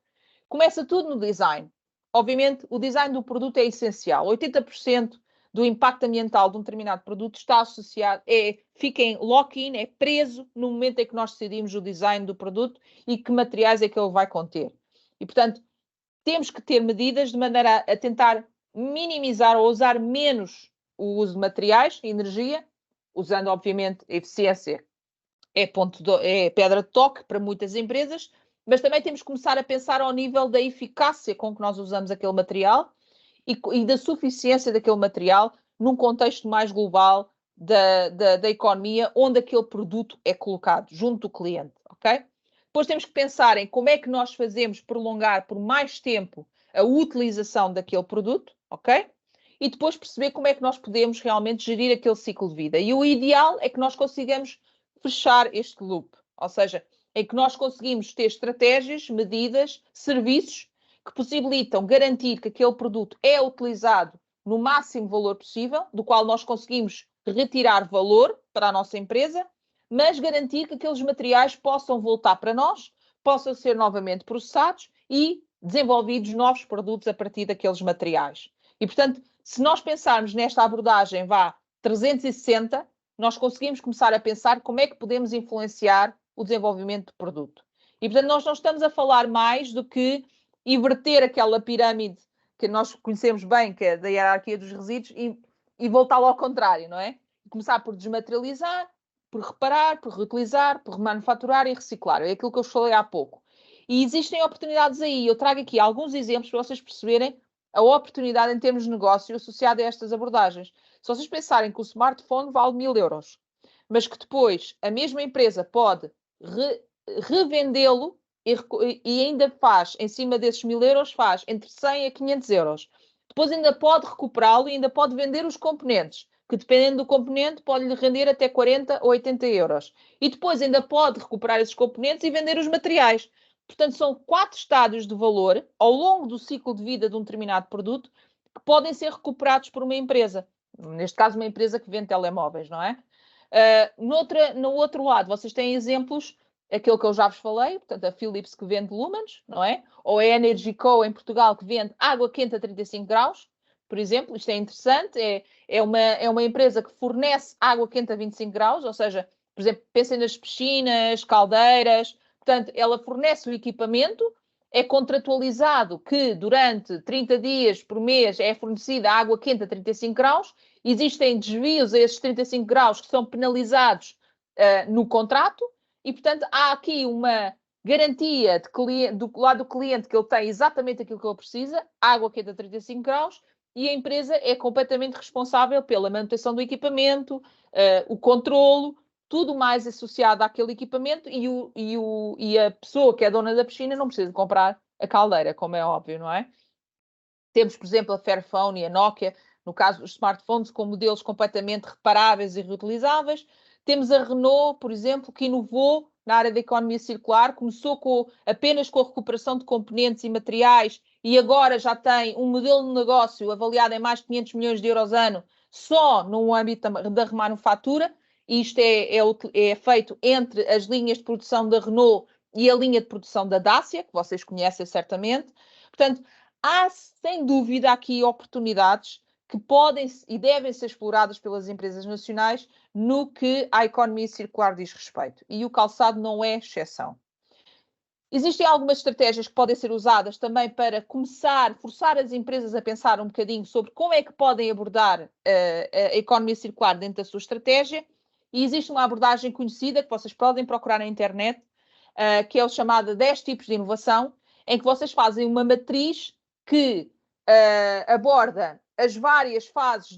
Speaker 2: começa tudo no design. Obviamente, o design do produto é essencial. 80% do impacto ambiental de um determinado produto está associado, fica em lock-in, é preso no momento em que nós decidimos o design do produto e que materiais é que ele vai conter. E, portanto, temos que ter medidas de maneira a tentar minimizar ou usar menos o uso de materiais e energia, usando, obviamente, a eficiência é pedra de toque para muitas empresas, mas também temos que começar a pensar ao nível da eficácia com que nós usamos aquele material e da suficiência daquele material num contexto mais global da economia onde aquele produto é colocado, junto do cliente, ok? Depois temos que pensar em como é que nós fazemos prolongar por mais tempo a utilização daquele produto, ok? E depois perceber como é que nós podemos realmente gerir aquele ciclo de vida. E o ideal é que nós consigamos fechar este loop, ou seja, em que nós conseguimos ter estratégias, medidas, serviços que possibilitam garantir que aquele produto é utilizado no máximo valor possível, do qual nós conseguimos retirar valor para a nossa empresa, mas garantir que aqueles materiais possam voltar para nós, possam ser novamente processados e desenvolvidos novos produtos a partir daqueles materiais. E, portanto, se nós pensarmos nesta abordagem, 360, nós conseguimos começar a pensar como é que podemos influenciar o desenvolvimento do produto. E, portanto, nós não estamos a falar mais do que inverter aquela pirâmide que nós conhecemos bem, que é da hierarquia dos resíduos, e voltá-lo ao contrário, não é? Começar por desmaterializar, por reparar, por reutilizar, por remanufaturar e reciclar. É aquilo que eu falei há pouco. E existem oportunidades aí. Eu trago aqui alguns exemplos para vocês perceberem a oportunidade em termos de negócio associada a estas abordagens. Se vocês pensarem que o smartphone vale 1000 euros, mas que depois a mesma empresa pode revendê-lo e ainda faz, em cima desses 1000 euros, faz entre 100 a 500 euros. Depois ainda pode recuperá-lo e ainda pode vender os componentes, que dependendo do componente pode-lhe render até 40 ou 80 euros. E depois ainda pode recuperar esses componentes e vender os materiais. Portanto, são 4 estádios de valor ao longo do ciclo de vida de um determinado produto que podem ser recuperados por uma empresa. Neste caso, uma empresa que vende telemóveis, não é? No outro lado, vocês têm exemplos, aquilo que eu já vos falei, portanto, a Philips que vende lumens, não é? Ou a Energy Co em Portugal que vende água quente a 35 graus, por exemplo. Isto é interessante, é uma empresa que fornece água quente a 25 graus, ou seja, por exemplo, pensem nas piscinas, caldeiras, portanto, ela fornece o equipamento, é contratualizado que durante 30 dias por mês é fornecida água quente a 35 graus, existem desvios a esses 35 graus que são penalizados no contrato e, portanto, há aqui uma garantia do lado do cliente que ele tem exatamente aquilo que ele precisa, água quente a 35 graus, e a empresa é completamente responsável pela manutenção do equipamento, o controlo, tudo mais associado àquele equipamento e a pessoa que é dona da piscina não precisa de comprar a caldeira, como é óbvio, não é? Temos, por exemplo, a Fairphone e a Nokia, no caso dos smartphones, com modelos completamente reparáveis e reutilizáveis. Temos a Renault, por exemplo, que inovou na área da economia circular, começou apenas com a recuperação de componentes e materiais e agora já tem um modelo de negócio avaliado em mais de 500 milhões de euros ano só no âmbito da remanufatura. Isto é feito entre as linhas de produção da Renault e a linha de produção da Dacia, que vocês conhecem certamente. Portanto, há sem dúvida aqui oportunidades que podem e devem ser exploradas pelas empresas nacionais no que à economia circular diz respeito. E o calçado não é exceção. Existem algumas estratégias que podem ser usadas também para forçar as empresas a pensar um bocadinho sobre como é que podem abordar a economia circular dentro da sua estratégia. E existe uma abordagem conhecida que vocês podem procurar na internet, que é o chamado 10 tipos de inovação, em que vocês fazem uma matriz que aborda as várias fases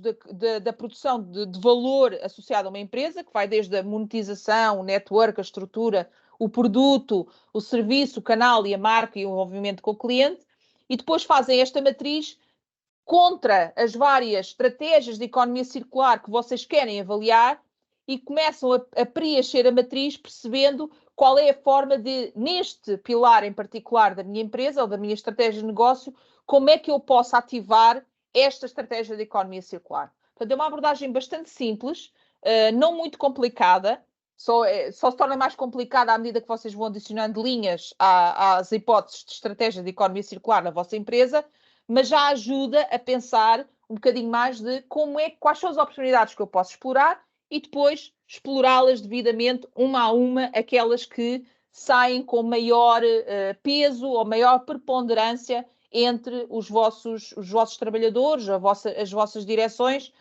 Speaker 2: da produção de valor associado a uma empresa, que vai desde a monetização, o network, a estrutura, o produto, o serviço, o canal e a marca e o envolvimento com o cliente, e depois fazem esta matriz contra as várias estratégias de economia circular que vocês querem avaliar e começam a preencher a matriz percebendo qual é a forma de, neste pilar em particular da minha empresa ou da minha estratégia de negócio, como é que eu posso ativar esta estratégia de economia circular. Portanto, é uma abordagem bastante simples, não muito complicada, só se torna mais complicada à medida que vocês vão adicionando linhas às hipóteses de estratégia de economia circular na vossa empresa, mas já ajuda a pensar um bocadinho mais de quais são as oportunidades que eu posso explorar e depois explorá-las devidamente, uma a uma, aquelas que saem com maior peso ou maior preponderância entre os vossos trabalhadores, as vossas direções,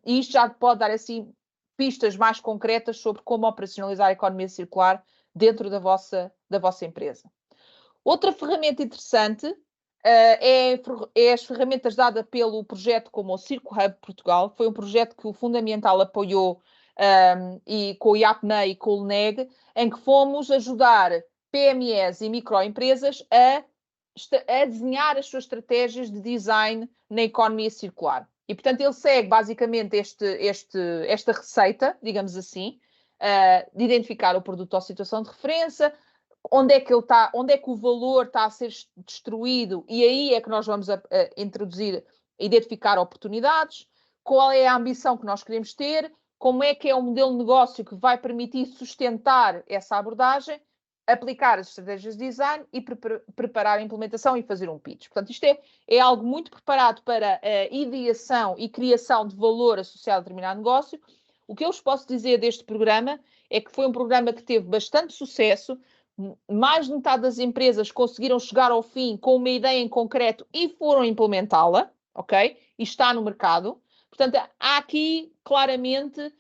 Speaker 2: e isto já pode dar assim pistas mais concretas sobre como operacionalizar a economia circular dentro da vossa empresa. Outra ferramenta interessante é as ferramentas dadas pelo projeto como o Circo Hub Portugal. Foi um projeto que o Fundamental apoiou e com o IAPMEI e com o LNEG, em que fomos ajudar PMEs e microempresas a desenhar as suas estratégias de design na economia circular. E, portanto, ele segue basicamente esta receita, digamos assim, de identificar o produto ou situação de referência, onde é que o valor está a ser destruído, e aí é que nós vamos identificar oportunidades, qual é a ambição que nós queremos ter, como é que é o modelo de negócio que vai permitir sustentar essa abordagem, aplicar as estratégias de design e preparar a implementação e fazer um pitch. Portanto, isto é algo muito preparado para a ideação e criação de valor associado a determinado negócio. O que eu vos posso dizer deste programa é que foi um programa que teve bastante sucesso. Mais de metade das empresas conseguiram chegar ao fim com uma ideia em concreto e foram implementá-la, ok? E está no mercado. Portanto, há aqui claramente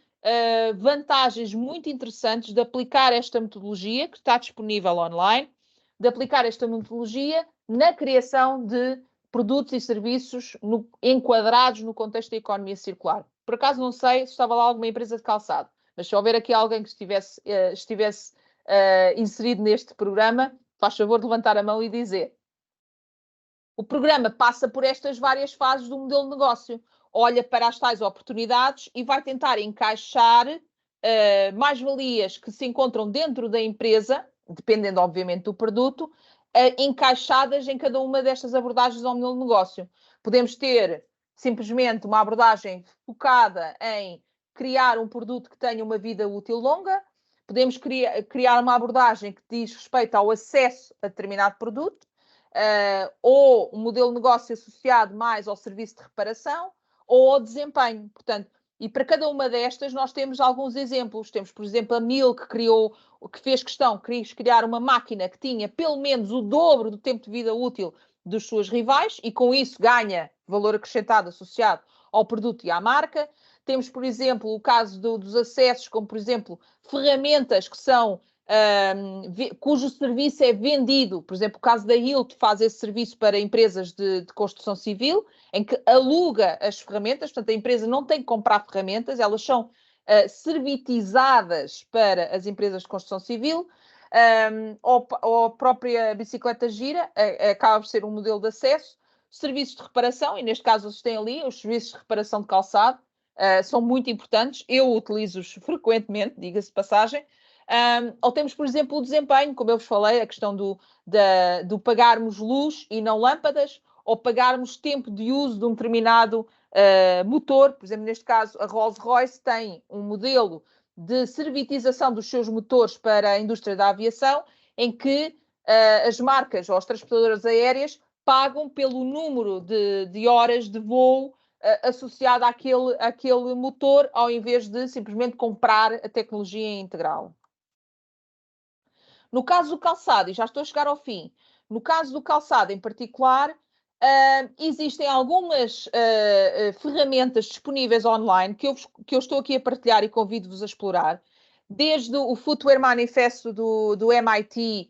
Speaker 2: vantagens muito interessantes de aplicar esta metodologia, que está disponível online, de aplicar esta metodologia na criação de produtos e serviços enquadrados no contexto da economia circular. Por acaso não sei se estava lá alguma empresa de calçado, mas se houver aqui alguém que estivesse inserido neste programa, faz favor de levantar a mão e dizer. O programa passa por estas várias fases do modelo de negócio. Olha para as tais oportunidades e vai tentar encaixar mais-valias que se encontram dentro da empresa, dependendo, obviamente, do produto, encaixadas em cada uma destas abordagens ao modelo de negócio. Podemos ter simplesmente uma abordagem focada em criar um produto que tenha uma vida útil longa. Podemos criar uma abordagem que diz respeito ao acesso a determinado produto, ou um modelo de negócio associado mais ao serviço de reparação, ou ao desempenho. Portanto, e para cada uma destas nós temos alguns exemplos. Temos, por exemplo, a Mil, que fez questão, quis criar uma máquina que tinha pelo menos o dobro do tempo de vida útil dos seus rivais e com isso ganha valor acrescentado associado ao produto e à marca. Temos, por exemplo, o caso dos acessos, como, por exemplo, ferramentas que são cujo serviço é vendido. Por exemplo, o caso da Hilt faz esse serviço para empresas de construção civil, em que aluga as ferramentas, portanto, a empresa não tem que comprar ferramentas, elas são servitizadas para as empresas de construção civil, ou a própria bicicleta gira, acaba por ser um modelo de acesso. Serviços de reparação, e neste caso vocês têm ali os serviços de reparação de calçado, são muito importantes, eu utilizo-os frequentemente, diga-se de passagem. Ou temos, por exemplo, o desempenho, como eu vos falei, a questão do pagarmos luz e não lâmpadas, ou pagarmos tempo de uso de um determinado motor. Por exemplo, neste caso, a Rolls-Royce tem um modelo de servitização dos seus motores para a indústria da aviação, em que as marcas ou as transportadoras aéreas pagam pelo número de horas de voo associado àquele motor, ao invés de simplesmente comprar a tecnologia integral. No caso do calçado, e já estou a chegar ao fim, no caso do calçado em particular, existem algumas ferramentas disponíveis online que eu estou aqui a partilhar e convido-vos a explorar, desde o Footwear Manifesto do MIT,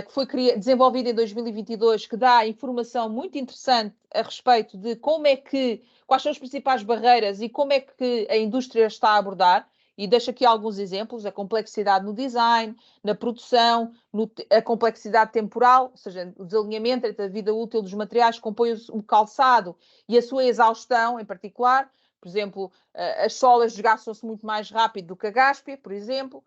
Speaker 2: que foi desenvolvido em 2022, que dá informação muito interessante a respeito de quais são as principais barreiras e como é que a indústria está a abordar. E deixo aqui alguns exemplos: a complexidade no design, na produção, a complexidade temporal, ou seja, o desalinhamento entre a vida útil dos materiais que compõem o calçado e a sua exaustão em particular. Por exemplo, as solas desgastam-se muito mais rápido do que a gáspia, por exemplo.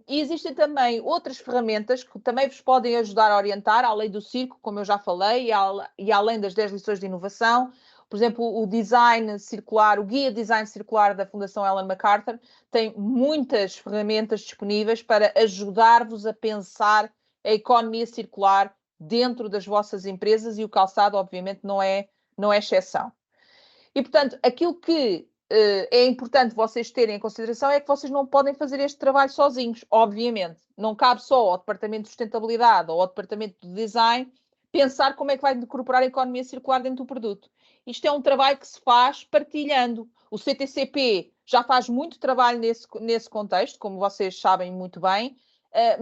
Speaker 2: E existem também outras ferramentas que também vos podem ajudar a orientar, além do circo, como eu já falei, e além das 10 lições de inovação. Por exemplo, o design circular, o guia design circular da Fundação Ellen MacArthur tem muitas ferramentas disponíveis para ajudar-vos a pensar a economia circular dentro das vossas empresas, e o calçado, obviamente, não é exceção. E, portanto, aquilo que é importante vocês terem em consideração é que vocês não podem fazer este trabalho sozinhos, obviamente. Não cabe só ao Departamento de Sustentabilidade ou ao Departamento de Design pensar como é que vai incorporar a economia circular dentro do produto. Isto é um trabalho que se faz partilhando. O CTCP já faz muito trabalho nesse contexto, como vocês sabem muito bem,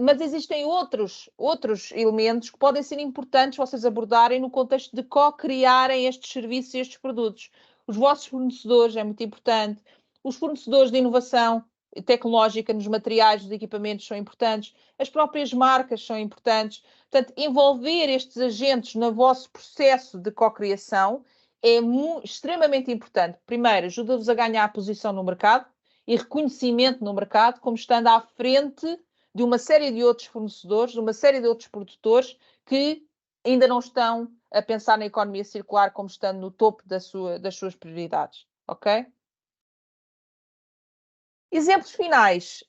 Speaker 2: mas existem outros elementos que podem ser importantes vocês abordarem no contexto de co-criarem estes serviços e estes produtos. Os vossos fornecedores é muito importante, os fornecedores de inovação tecnológica nos materiais, nos equipamentos são importantes, as próprias marcas são importantes. Portanto, envolver estes agentes no vosso processo de co-criação é extremamente importante. Primeiro, ajuda-vos a ganhar posição no mercado e reconhecimento no mercado, como estando à frente de uma série de outros fornecedores, de uma série de outros produtores que ainda não estão a pensar na economia circular como estando no topo das suas prioridades, ok? Exemplos finais.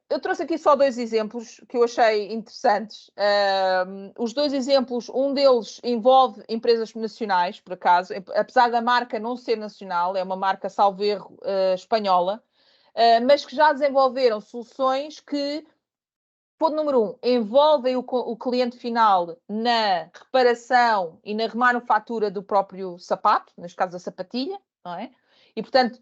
Speaker 2: Eu trouxe aqui só 2 exemplos que eu achei interessantes. Os 2 exemplos, um deles envolve empresas nacionais, por acaso, apesar da marca não ser nacional, é uma marca, salvo erro, espanhola, mas que já desenvolveram soluções que, ponto número 1, envolvem o cliente final na reparação e na remanufatura do próprio sapato, neste caso a sapatilha, não é? E, portanto,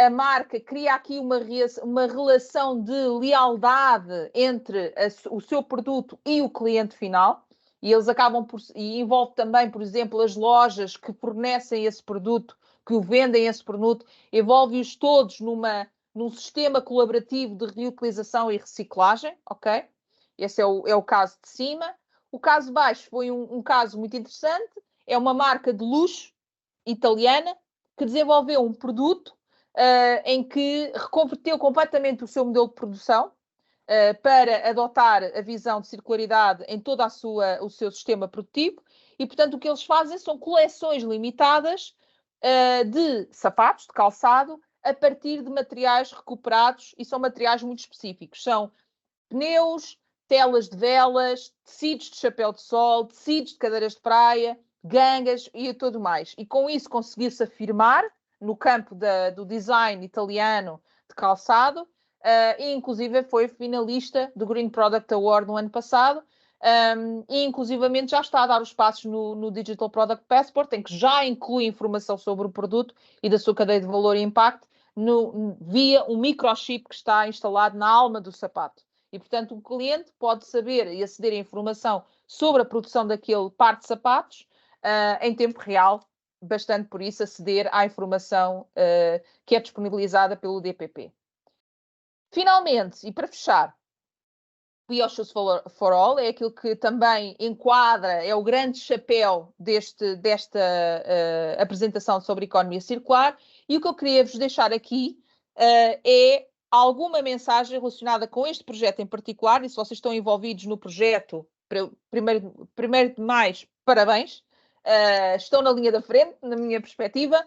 Speaker 2: a marca cria aqui uma relação de lealdade entre o seu produto e o cliente final, e eles acabam e envolve também, por exemplo, as lojas que fornecem esse produto, que o vendem esse produto, envolve-os todos num sistema colaborativo de reutilização e reciclagem, ok? Esse é o caso de cima. O caso de baixo foi um caso muito interessante. É uma marca de luxo italiana que desenvolveu um produto em que reconverteu completamente o seu modelo de produção para adotar a visão de circularidade em todo o seu sistema produtivo. E, portanto, o que eles fazem são coleções limitadas de sapatos, de calçado, a partir de materiais recuperados, e são materiais muito específicos. São pneus, telas de velas, tecidos de chapéu de sol, tecidos de cadeiras de praia, gangas e tudo mais. E com isso conseguiu-se afirmar no campo do design italiano de calçado, e inclusive foi finalista do Green Product Award no ano passado, e inclusivamente já está a dar os passos no Digital Product Passport, em que já inclui informação sobre o produto e da sua cadeia de valor e impacto via um microchip que está instalado na alma do sapato. E, portanto, o cliente pode saber e aceder a informação sobre a produção daquele par de sapatos em tempo real, bastante por isso aceder à informação que é disponibilizada pelo DPP. Finalmente, e para fechar, BioShoes for All é aquilo que também enquadra, é o grande chapéu desta apresentação sobre economia circular, e o que eu queria vos deixar aqui é alguma mensagem relacionada com este projeto em particular, e se vocês estão envolvidos no projeto, primeiro de mais, parabéns, estão na linha da frente, na minha perspectiva.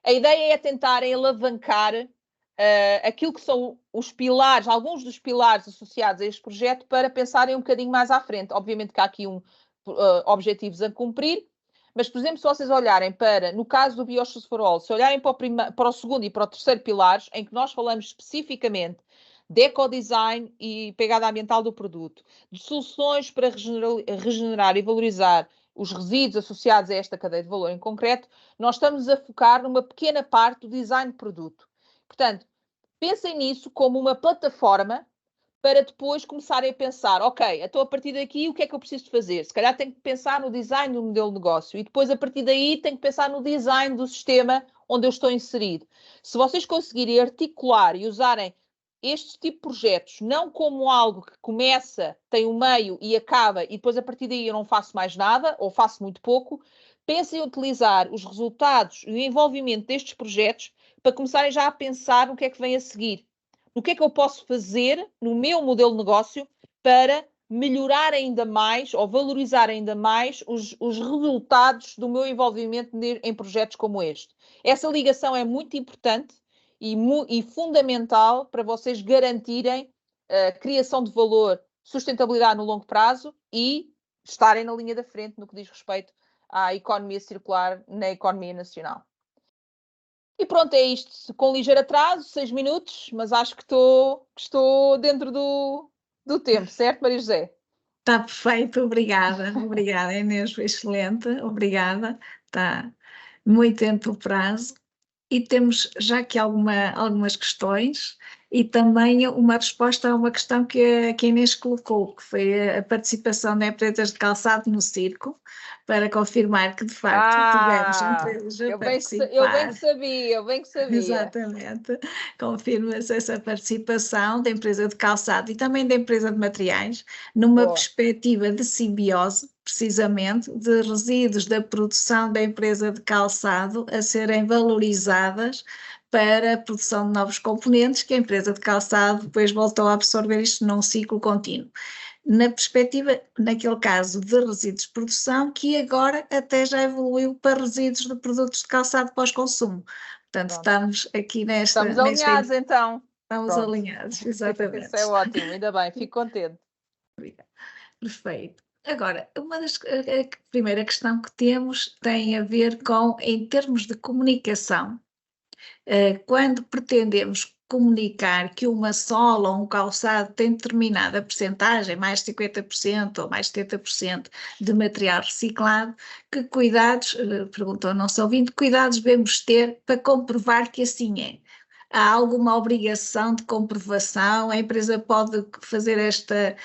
Speaker 2: A ideia é tentarem alavancar aquilo que são os pilares, alguns dos pilares associados a este projeto, para pensarem um bocadinho mais à frente. Obviamente que há aqui objetivos a cumprir, mas, por exemplo, se vocês olharem no caso do BioShoes for All, se olharem para o segundo e para o terceiro pilares, em que nós falamos especificamente de ecodesign e pegada ambiental do produto, de soluções para regenerar e valorizar os resíduos associados a esta cadeia de valor em concreto, nós estamos a focar numa pequena parte do design de produto. Portanto, pensem nisso como uma plataforma para depois começarem a pensar, ok, então a partir daqui o que é que eu preciso de fazer? Se calhar tenho que pensar no design do modelo de negócio e depois a partir daí tenho que pensar no design do sistema onde eu estou inserido. Se vocês conseguirem articular e usarem este tipo de projetos não como algo que começa, tem um meio e acaba e depois a partir daí eu não faço mais nada ou faço muito pouco, pensem em utilizar os resultados e o envolvimento destes projetos para começarem já a pensar no que é que vem a seguir. O que é que eu posso fazer no meu modelo de negócio para melhorar ainda mais ou valorizar ainda mais os resultados do meu envolvimento em projetos como este. Essa ligação é muito importante e fundamental para vocês garantirem a criação de valor, sustentabilidade no longo prazo e estarem na linha da frente no que diz respeito à economia circular na economia nacional. E pronto, é isto, com ligeiro atraso, 6 minutos, mas acho que estou dentro do tempo, certo, Maria José?
Speaker 1: Está perfeito, obrigada, obrigada, é mesmo excelente, obrigada, está muito dentro do prazo. E temos já aqui algumas questões e também uma resposta a uma questão que a Inês colocou, que foi a participação de empresas de calçado no circo, para confirmar que de facto tivemos empresas a
Speaker 2: Eu bem
Speaker 1: participar.
Speaker 2: que sabia, eu bem que sabia.
Speaker 1: Exatamente, confirma-se essa participação da empresa de calçado e também da empresa de materiais, numa
Speaker 2: Boa.
Speaker 1: perspectiva de simbiose, precisamente, de resíduos da produção da empresa de calçado a serem valorizadas para a produção de novos componentes, que a empresa de calçado depois voltou a absorver isto num ciclo contínuo. Na perspectiva, naquele caso, de resíduos de produção, que agora até já evoluiu para resíduos de produtos de calçado pós-consumo. Portanto,
Speaker 2: Pronto.
Speaker 1: estamos aqui
Speaker 2: Estamos alinhados então.
Speaker 1: estamos
Speaker 2: Pronto.
Speaker 1: alinhados,
Speaker 2: Isso é
Speaker 1: exatamente.
Speaker 2: ótimo, ainda bem, fico contente.
Speaker 1: Perfeito. Agora, a primeira questão que temos tem a ver com, em termos de comunicação, quando pretendemos comunicar que uma sola ou um calçado tem determinada percentagem, mais 50% ou mais 70% de material reciclado, que cuidados, perguntou a nossa ouvinte, cuidados devemos ter para comprovar que assim é? Há alguma obrigação de comprovação? A empresa pode fazer esta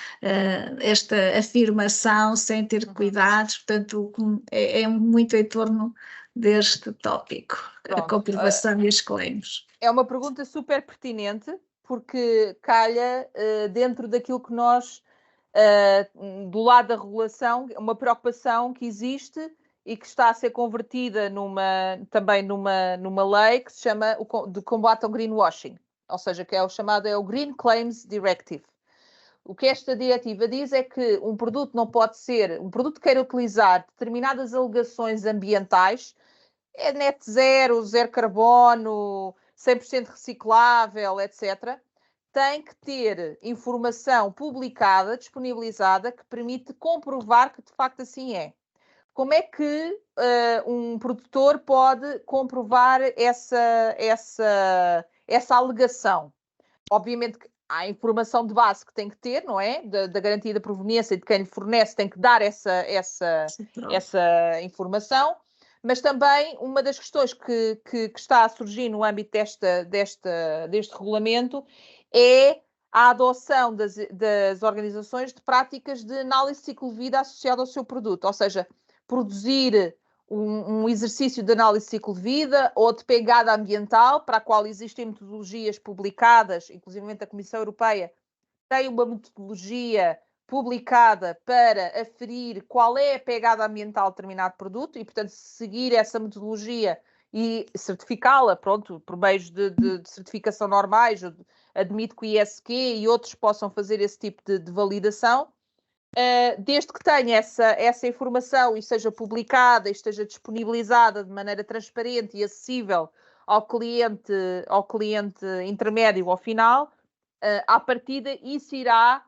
Speaker 1: afirmação sem ter cuidados? Portanto, é muito em torno deste tópico, a
Speaker 2: Pronto.
Speaker 1: comprovação e os claims.
Speaker 2: É uma pergunta super pertinente, porque calha dentro daquilo que nós, do lado da regulação, uma preocupação que existe e que está a ser convertida também numa lei que se chama de combate ao greenwashing, ou seja, que é o chamado Green Claims Directive. O que esta diretiva diz é que um produto não pode ser, um produto que queira utilizar determinadas alegações ambientais, é net zero, zero carbono, 100% reciclável, etc., tem que ter informação publicada, disponibilizada, que permite comprovar que de facto assim é. Como é que um produtor pode comprovar essa alegação? Obviamente que há informação de base que tem que ter, não é? Da garantia da proveniência e de quem lhe fornece tem que dar essa informação, mas também uma das questões que está a surgir no âmbito deste regulamento é a adoção das organizações de práticas de análise de ciclo de vida associada ao seu produto, ou seja, produzir um exercício de análise de ciclo de vida ou de pegada ambiental, para a qual existem metodologias publicadas, inclusive a Comissão Europeia tem uma metodologia publicada para aferir qual é a pegada ambiental de determinado produto e, portanto, seguir essa metodologia e certificá-la, pronto, por meios de certificação normais, admito que o ISQ e outros possam fazer esse tipo de validação. Desde que tenha essa informação e seja publicada e esteja disponibilizada de maneira transparente e acessível ao cliente intermédio ao final, à partida isso irá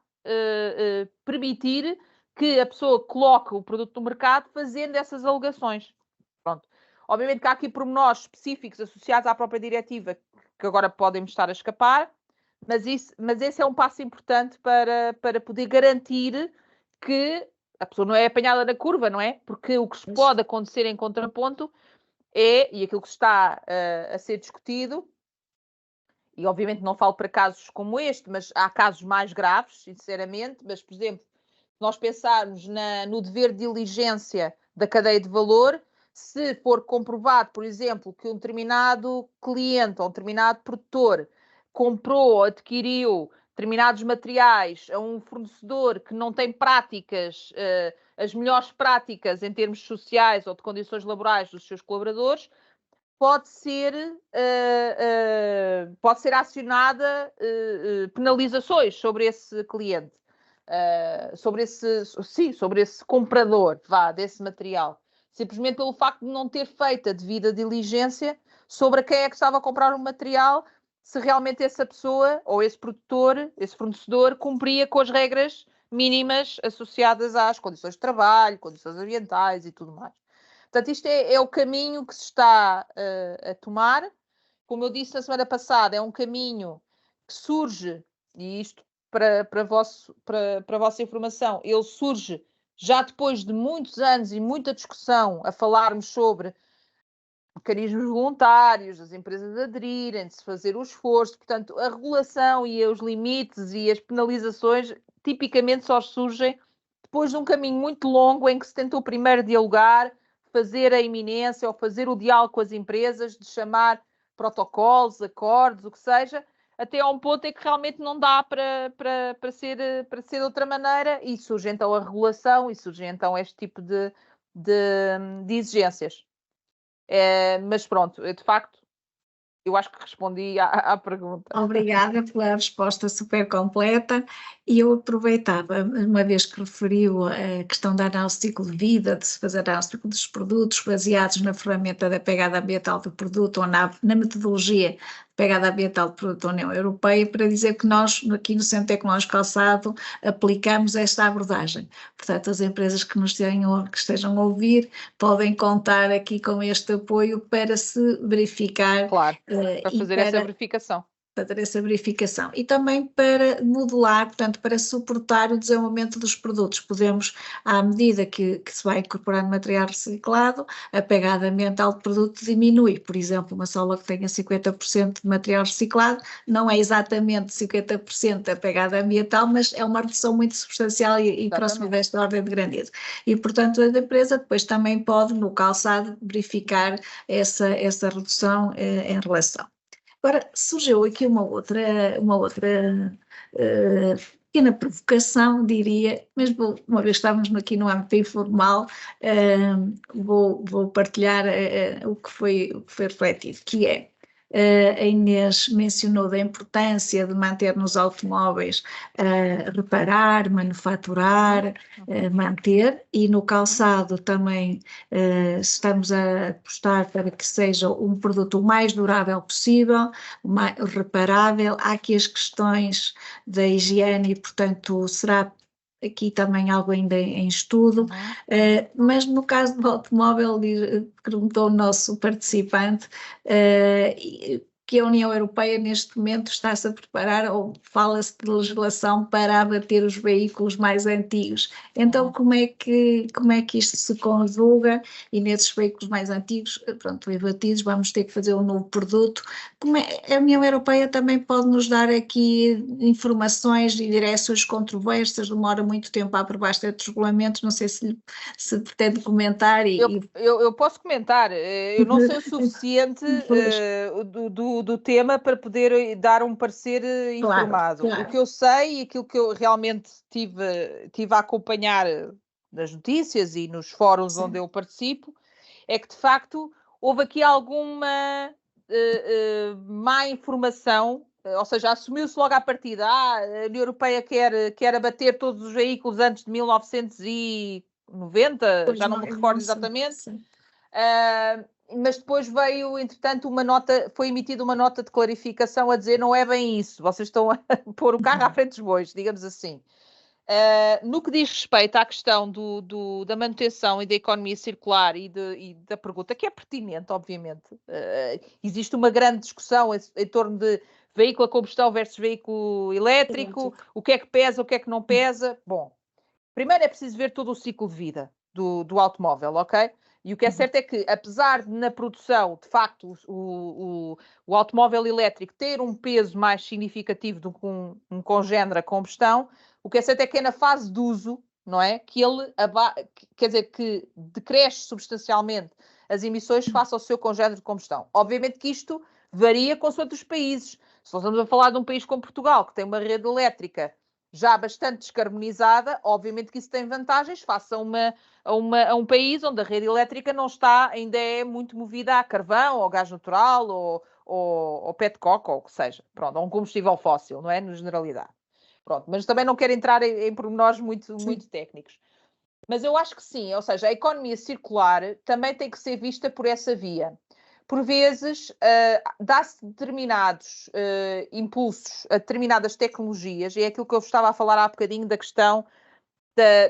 Speaker 2: permitir que a pessoa coloque o produto no mercado fazendo essas alegações. Pronto. Obviamente que há aqui pormenores específicos associados à própria diretiva que agora podem estar a escapar, mas esse é um passo importante para poder garantir que a pessoa não é apanhada na curva, não é? Porque o que se pode acontecer em contraponto e aquilo que está a ser discutido, e obviamente não falo para casos como este, mas há casos mais graves, sinceramente, mas, por exemplo, se nós pensarmos no dever de diligência da cadeia de valor, se for comprovado, por exemplo, que um determinado cliente ou um determinado produtor comprou ou adquiriu determinados materiais a um fornecedor que não tem práticas, as melhores práticas em termos sociais ou de condições laborais dos seus colaboradores, pode ser acionada penalizações sobre esse cliente, sobre esse comprador, desse material. Simplesmente pelo facto de não ter feito a devida diligência sobre a quem é que estava a comprar o material, se realmente essa pessoa, ou esse produtor, esse fornecedor, cumpria com as regras mínimas associadas às condições de trabalho, condições ambientais e tudo mais. Portanto, isto é o caminho que se está a tomar. Como eu disse na semana passada, é um caminho que surge, e isto para a vossa informação, ele surge já depois de muitos anos e muita discussão a falarmos sobre mecanismos voluntários, as empresas aderirem, de se fazer o esforço. Portanto, a regulação e os limites e as penalizações tipicamente só surgem depois de um caminho muito longo em que se tentou primeiro dialogar, fazer a iminência ou fazer o diálogo com as empresas, de chamar protocolos, acordos, o que seja, até a um ponto em que realmente não dá para ser de outra maneira, e surge então a regulação e surge então este tipo de exigências. Mas pronto, de facto, eu acho que respondi à pergunta.
Speaker 1: Obrigada pela resposta super completa, e eu aproveitava, uma vez que referiu a questão da análise de ciclo de vida, de se fazer análise de ciclo dos produtos baseados na ferramenta da pegada ambiental do produto ou na metodologia de pegada ambiental do produto da União Europeia, para dizer que nós, aqui no Centro Tecnológico Calçado, aplicamos esta abordagem. Portanto, as empresas que nos estejam a ouvir podem contar aqui com este apoio para se verificar.
Speaker 2: Claro, para fazer essa verificação.
Speaker 1: Para essa verificação e também para modular, portanto, para suportar o desenvolvimento dos produtos. Podemos, à medida que se vai incorporando material reciclado, a pegada ambiental do produto diminui. Por exemplo, uma sola que tenha 50% de material reciclado não é exatamente 50% da pegada ambiental, mas é uma redução muito substancial e próxima desta ordem de grandeza. E, portanto, a empresa depois também pode, no calçado, verificar essa redução em relação. Agora, surgiu aqui uma outra pequena provocação, diria, mas uma vez que estávamos aqui no âmbito informal, vou partilhar o que foi refletido, que é, a Inês mencionou da importância de manter nos automóveis, reparar, manufaturar, manter, e no calçado também estamos a apostar para que seja um produto o mais durável possível, mais reparável. Há aqui as questões da higiene e, portanto, será aqui também algo ainda em estudo, mas no caso do automóvel, perguntou o nosso participante, que a União Europeia neste momento está-se a preparar, ou fala-se de legislação para abater os veículos mais antigos. Então, como é que isto se conjuga? E nesses veículos mais antigos, pronto, abatidos, vamos ter que fazer um novo produto. A União Europeia também pode nos dar aqui informações e direções controversas, demora muito tempo a aprovar estes regulamentos, não sei se pretende comentar.
Speaker 2: Eu posso comentar, eu não sei o suficiente do tema para poder dar um parecer informado. Claro. O que eu sei e aquilo que eu realmente tive a acompanhar nas notícias e nos fóruns onde eu participo, é que de facto houve aqui alguma má informação, ou seja, assumiu-se logo à partida, a União Europeia quer abater todos os veículos antes de 1990, já não me recordo exatamente. Mas depois veio, entretanto, foi emitida uma nota de clarificação a dizer não é bem isso, vocês estão a pôr o carro à frente dos bois, digamos assim. No que diz respeito à questão da manutenção e da economia circular e da pergunta, que é pertinente, obviamente, existe uma grande discussão em torno de veículo a combustão versus veículo elétrico, o que é que pesa, o que é que não pesa. Bom, primeiro é preciso ver todo o ciclo de vida do automóvel, ok? E o que é certo é que, apesar de na produção, de facto, o automóvel elétrico ter um peso mais significativo do que um congénero a combustão, o que é certo é que é na fase de uso, não é? Que ele, quer dizer, que decresce substancialmente as emissões face ao seu congénero de combustão. Obviamente que isto varia consoante os países. Se nós estamos a falar de um país como Portugal, que tem uma rede elétrica já bastante descarbonizada, obviamente que isso tem vantagens face a um país onde a rede elétrica não está, ainda é muito movida a carvão, ou gás natural, ou petcock, ou o que seja. Pronto, ou um combustível fóssil, não é? Na generalidade. Pronto, mas também não quero entrar em pormenores muito técnicos. Mas eu acho que sim, ou seja, a economia circular também tem que ser vista por essa via. Por vezes, dá-se determinados impulsos a determinadas tecnologias, e é aquilo que eu estava a falar há bocadinho da questão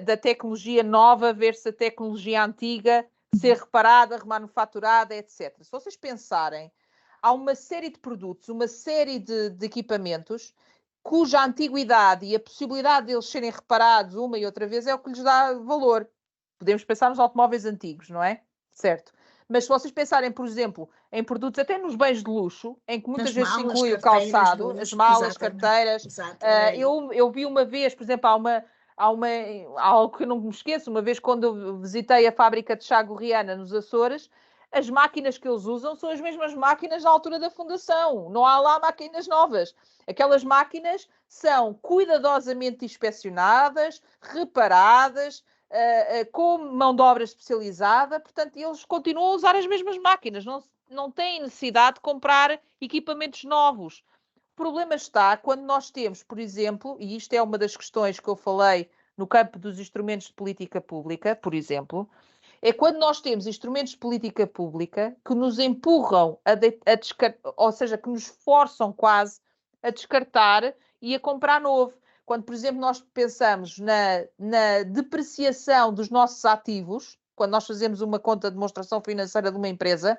Speaker 2: da tecnologia nova versus a tecnologia antiga, ser reparada, remanufaturada, etc. Se vocês pensarem, há uma série de produtos, uma série de equipamentos cuja antiguidade e a possibilidade de eles serem reparados uma e outra vez é o que lhes dá valor. Podemos pensar nos automóveis antigos, não é? Certo. Mas se vocês pensarem, por exemplo, em produtos até nos bens de luxo, em que muitas vezes se inclui o calçado, as malas, carteiras. Eu vi uma vez, por exemplo, há algo que eu não me esqueço, uma vez quando eu visitei a fábrica de chá Gorriana nos Açores, as máquinas que eles usam são as mesmas máquinas da altura da fundação. Não há lá máquinas novas. Aquelas máquinas são cuidadosamente inspecionadas, reparadas, com mão de obra especializada, portanto, eles continuam a usar as mesmas máquinas, não têm necessidade de comprar equipamentos novos. O problema está quando nós temos, por exemplo, e isto é uma das questões que eu falei no campo dos instrumentos de política pública, por exemplo, é quando nós temos instrumentos de política pública que nos empurram a descartar, ou seja, que nos forçam quase a descartar e a comprar novo. Quando, por exemplo, nós pensamos na depreciação dos nossos ativos, quando nós fazemos uma conta de demonstração financeira de uma empresa,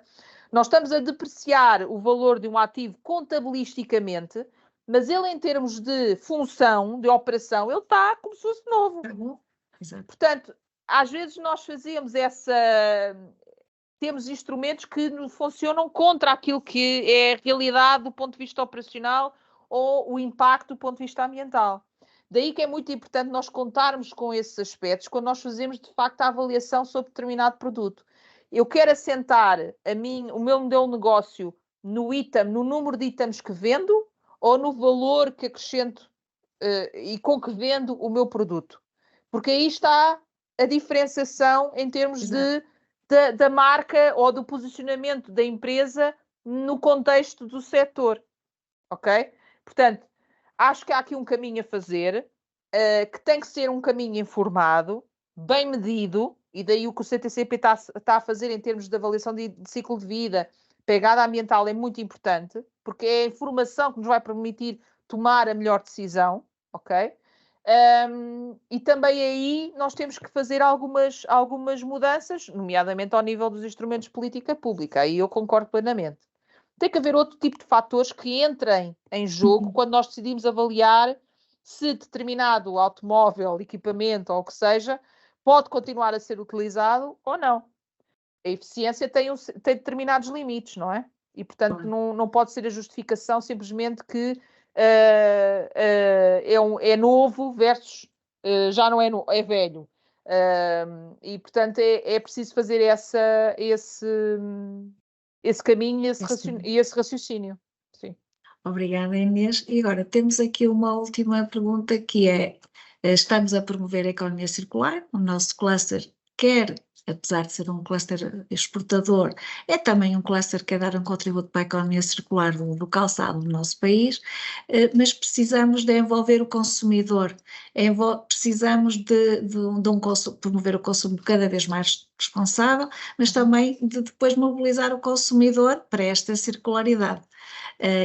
Speaker 2: nós estamos a depreciar o valor de um ativo contabilisticamente, mas ele, em termos de função, de operação, ele está como se fosse novo.
Speaker 1: Exato.
Speaker 2: Portanto, às vezes nós fazemos temos instrumentos que funcionam contra aquilo que é a realidade do ponto de vista operacional ou o impacto do ponto de vista ambiental. Daí que é muito importante nós contarmos com esses aspectos quando nós fazemos, de facto, a avaliação sobre determinado produto. Eu quero assentar o meu modelo de negócio no número de itens que vendo ou no valor que acrescento e com que vendo o meu produto. Porque aí está a diferenciação em termos da marca ou do posicionamento da empresa no contexto do setor. Ok? Portanto, acho que há aqui um caminho a fazer, que tem que ser um caminho informado, bem medido, e daí o que o CTCP está a fazer em termos de avaliação de ciclo de vida, pegada ambiental, é muito importante, porque é a informação que nos vai permitir tomar a melhor decisão, ok? E também aí nós temos que fazer algumas mudanças, nomeadamente ao nível dos instrumentos de política pública, aí eu concordo plenamente. Tem que haver outro tipo de fatores que entrem em jogo quando nós decidimos avaliar se determinado automóvel, equipamento ou o que seja, pode continuar a ser utilizado ou não. A eficiência tem determinados limites, não é? E, portanto, não pode ser a justificação simplesmente que é novo versus já não é velho. E, portanto, é preciso fazer esse caminho e esse raciocínio. Sim.
Speaker 1: Obrigada, Inês. E agora temos aqui uma última pergunta que é: estamos a promover a economia circular, o nosso cluster quer, apesar de ser um cluster exportador, é também um cluster que quer dar um contributo para a economia circular do calçado do nosso país, mas precisamos de envolver o consumidor, precisamos de promover o consumo cada vez mais responsável, mas também de depois mobilizar o consumidor para esta circularidade.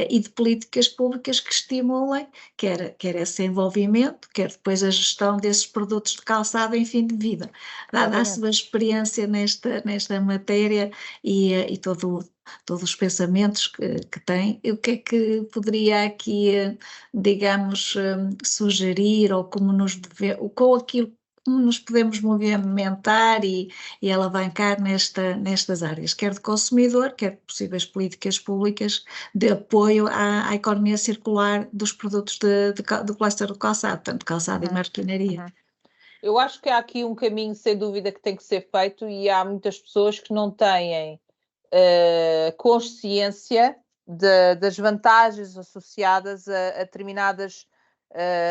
Speaker 1: E de políticas públicas que estimulem quer esse envolvimento, quer depois a gestão desses produtos de calçado em fim de vida. Dada a sua experiência nesta matéria e todos os pensamentos que tem, o que é que poderia aqui, digamos, sugerir ou como nos deve, com aquilo nos podemos movimentar e alavancar nestas áreas, quer de consumidor, quer de possíveis políticas públicas de apoio à economia circular dos produtos do cluster do calçado, tanto calçado e marquinaria.
Speaker 2: Eu acho que há aqui um caminho, sem dúvida, que tem que ser feito e há muitas pessoas que não têm consciência das vantagens associadas a determinadas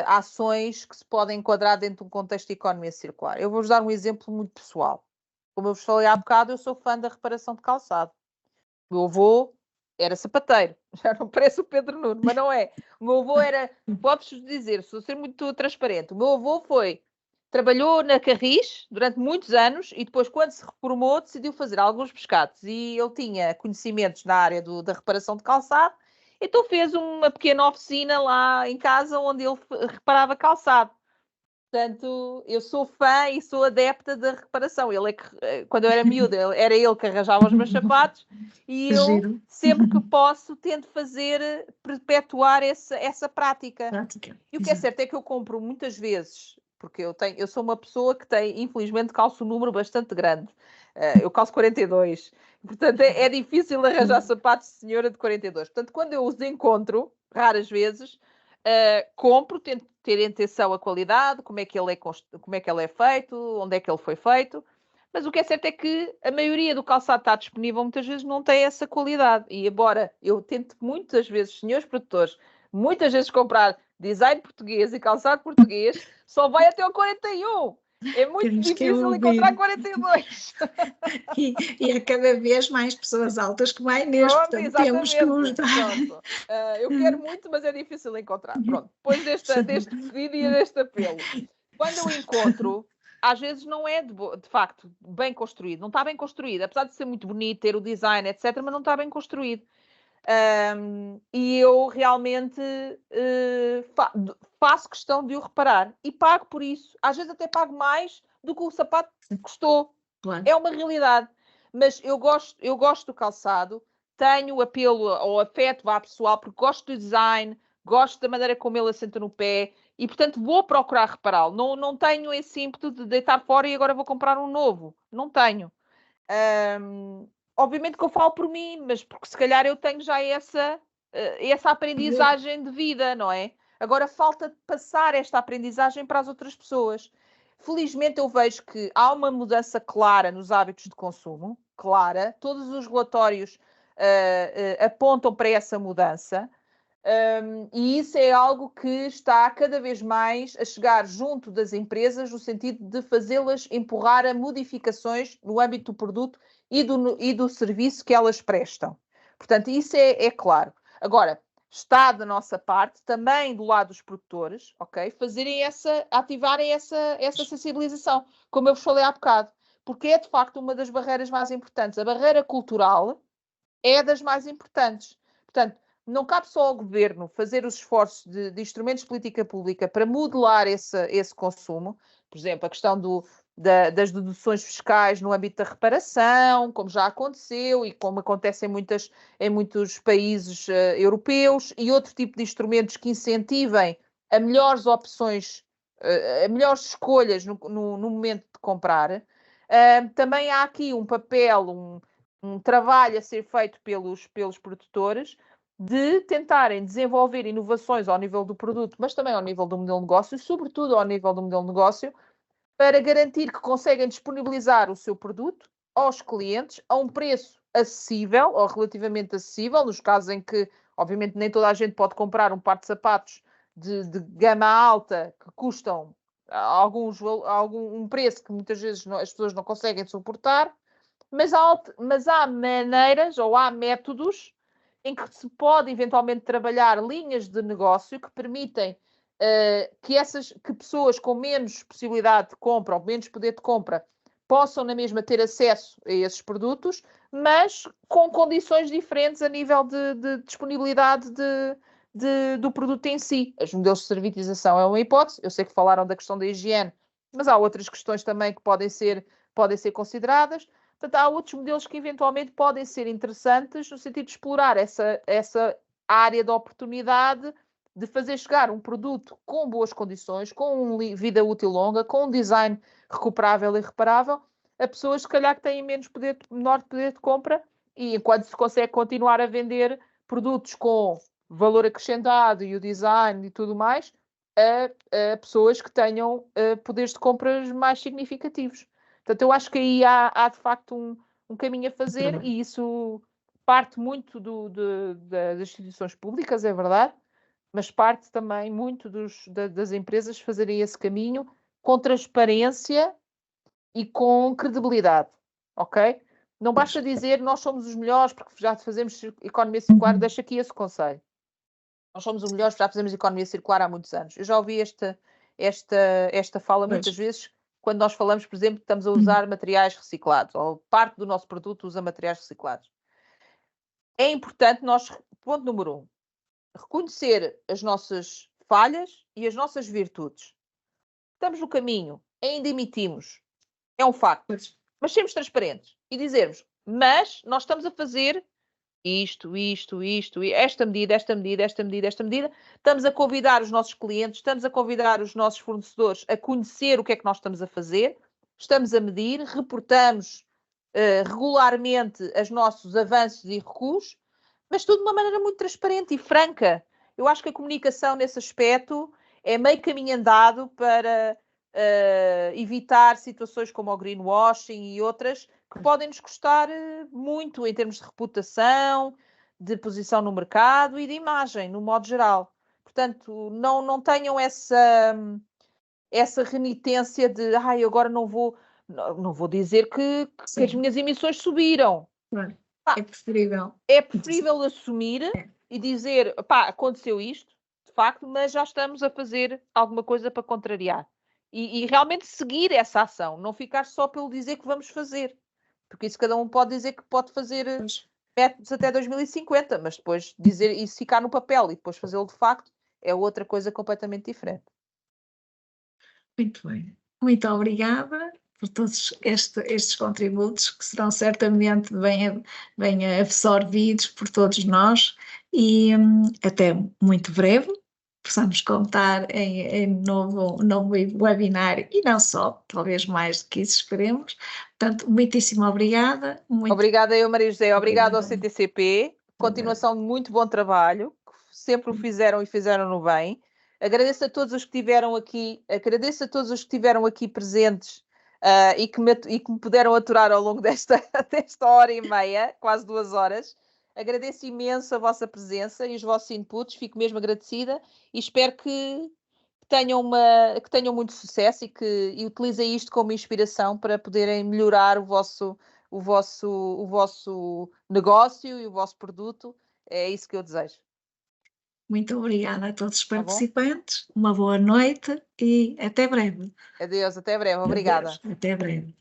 Speaker 2: ações que se podem enquadrar dentro de um contexto de economia circular. Eu vou-vos dar um exemplo muito pessoal. Como eu vos falei há bocado, eu sou fã da reparação de calçado. O meu avô era sapateiro, já não parece o Pedro Nuno, mas não é. O meu avô era, posso-vos dizer, sou ser muito transparente, o meu avô trabalhou na Carris durante muitos anos e depois, quando se reformou, decidiu fazer alguns pescados. E ele tinha conhecimentos na área da reparação de calçado, então fez uma pequena oficina lá em casa onde ele reparava calçado. Portanto, eu sou fã e sou adepta da reparação. Ele é que, quando eu era miúda, era ele que arranjava os meus sapatos e eu, sempre que posso, tento perpetuar essa prática. E o que é certo é que eu compro muitas vezes, porque eu sou uma pessoa que infelizmente, calço um número bastante grande. Eu calço 42. Portanto, é difícil arranjar sapatos de senhora de 42. Portanto, quando eu os encontro, raras vezes, compro, tento ter atenção à qualidade, como é que ele é feito, onde é que ele foi feito. Mas o que é certo é que a maioria do calçado está disponível, muitas vezes não tem essa qualidade. E embora eu tente muitas vezes, senhores produtores, muitas vezes comprar design português e calçado português, só vai até ao 41. É muito difícil encontrar 42.
Speaker 1: E há cada vez mais pessoas altas como a Inês, portanto temos que nos dar.
Speaker 2: Eu quero muito, mas é difícil encontrar. Pronto, depois deste pedido e deste apelo. Quando eu encontro, às vezes não é de facto bem construído, não está bem construído, apesar de ser muito bonito, ter o design, etc., mas não está bem construído. E eu realmente faço questão de o reparar e pago por isso. Às vezes até pago mais do que o sapato custou. Claro. É uma realidade. Mas eu gosto do calçado, tenho apelo ao afeto pessoal, porque gosto do design, gosto da maneira como ele assenta no pé e, portanto, vou procurar repará-lo. Não tenho esse ímpeto de deitar fora e agora vou comprar um novo. Não tenho. Obviamente que eu falo por mim, mas porque se calhar eu tenho já essa aprendizagem de vida, não é? Agora falta passar esta aprendizagem para as outras pessoas. Felizmente eu vejo que há uma mudança clara nos hábitos de consumo, clara. Todos os relatórios apontam para essa mudança. E isso é algo que está cada vez mais a chegar junto das empresas no sentido de fazê-las empurrar a modificações no âmbito do produto e do serviço que elas prestam. Portanto, isso é claro. Agora, está da nossa parte, também do lado dos produtores, ok? Ativarem essa sensibilização, como eu vos falei há bocado, porque é de facto uma das barreiras mais importantes. A barreira cultural é das mais importantes. Portanto, não cabe só ao governo fazer os esforços de instrumentos de política pública para modelar esse consumo, por exemplo, a questão das deduções fiscais no âmbito da reparação, como já aconteceu e como acontece em muitos países europeus, e outro tipo de instrumentos que incentivem a melhores opções, a melhores escolhas no momento de comprar. Também há aqui um papel, um trabalho a ser feito pelos produtores de tentarem desenvolver inovações ao nível do produto, mas também ao nível do modelo de negócio, e sobretudo ao nível do modelo de negócio, para garantir que conseguem disponibilizar o seu produto aos clientes a um preço acessível, ou relativamente acessível, nos casos em que, obviamente, nem toda a gente pode comprar um par de sapatos de gama alta que custam um preço que muitas vezes as pessoas não conseguem suportar, mas há maneiras ou há métodos em que se pode eventualmente trabalhar linhas de negócio que permitem que pessoas com menos possibilidade de compra ou menos poder de compra possam na mesma ter acesso a esses produtos, mas com condições diferentes a nível de disponibilidade do produto em si. Os modelos de servitização é uma hipótese. Eu sei que falaram da questão da higiene, mas há outras questões também que podem ser consideradas. Portanto, há outros modelos que eventualmente podem ser interessantes no sentido de explorar essa área de oportunidade de fazer chegar um produto com boas condições, com uma vida útil longa, com um design recuperável e reparável, a pessoas, se calhar, que têm menor poder de compra, e enquanto se consegue continuar a vender produtos com valor acrescentado e o design e tudo mais, a pessoas que tenham poderes de compras mais significativos. Portanto, eu acho que aí há de facto um caminho a fazer, e isso parte muito das instituições públicas, é verdade, mas parte também muito das empresas fazerem esse caminho com transparência e com credibilidade, ok? Não basta dizer nós somos os melhores porque já fazemos economia circular, deixa aqui esse conselho. Nós somos os melhores porque já fazemos economia circular há muitos anos. Eu já ouvi esta fala muitas vezes quando nós falamos, por exemplo, que estamos a usar materiais reciclados, ou parte do nosso produto usa materiais reciclados. É importante nós, ponto número 1, reconhecer as nossas falhas e as nossas virtudes. Estamos no caminho, ainda emitimos, é um facto, mas sermos transparentes e dizermos, mas nós estamos a fazer isto, esta medida, estamos a convidar os nossos clientes, estamos a convidar os nossos fornecedores a conhecer o que é que nós estamos a fazer, estamos a medir, reportamos regularmente os nossos avanços e recuos, mas tudo de uma maneira muito transparente e franca. Eu acho que a comunicação nesse aspecto é meio caminho andado para evitar situações como o greenwashing e outras que podem nos custar muito em termos de reputação, de posição no mercado e de imagem, no modo geral. Portanto, não tenham essa renitência de agora não vou dizer que as minhas emissões subiram.
Speaker 1: É preferível.
Speaker 2: É preferível assumir e dizer, aconteceu isto, de facto, mas já estamos a fazer alguma coisa para contrariar. E realmente seguir essa ação, não ficar só pelo dizer que vamos fazer. Porque isso cada um pode dizer que pode fazer métodos até 2050, mas depois dizer isso ficar no papel e depois fazê-lo de facto é outra coisa completamente diferente.
Speaker 1: Muito bem. Muito obrigada por todos estes contributos que serão certamente bem absorvidos por todos nós e até muito breve possamos contar em novo webinar e não só, talvez mais do que isso esperemos. Portanto, muitíssimo obrigada.
Speaker 2: Obrigada eu, Maria José. Obrigada ao CTCP. Continuação de muito bom trabalho. Sempre o fizeram e fizeram-no bem. Agradeço a todos os que estiveram aqui, presentes e que me puderam aturar ao longo desta hora e meia, quase 2 horas. Agradeço imenso a vossa presença e os vossos inputs. Fico mesmo agradecida e espero que tenham muito sucesso e utilizem isto como inspiração para poderem melhorar o vosso negócio e o vosso produto. É isso que eu desejo.
Speaker 1: Muito obrigada a todos os participantes, uma boa noite e até breve.
Speaker 2: Adeus, até breve. Obrigada.
Speaker 1: Adeus, até breve.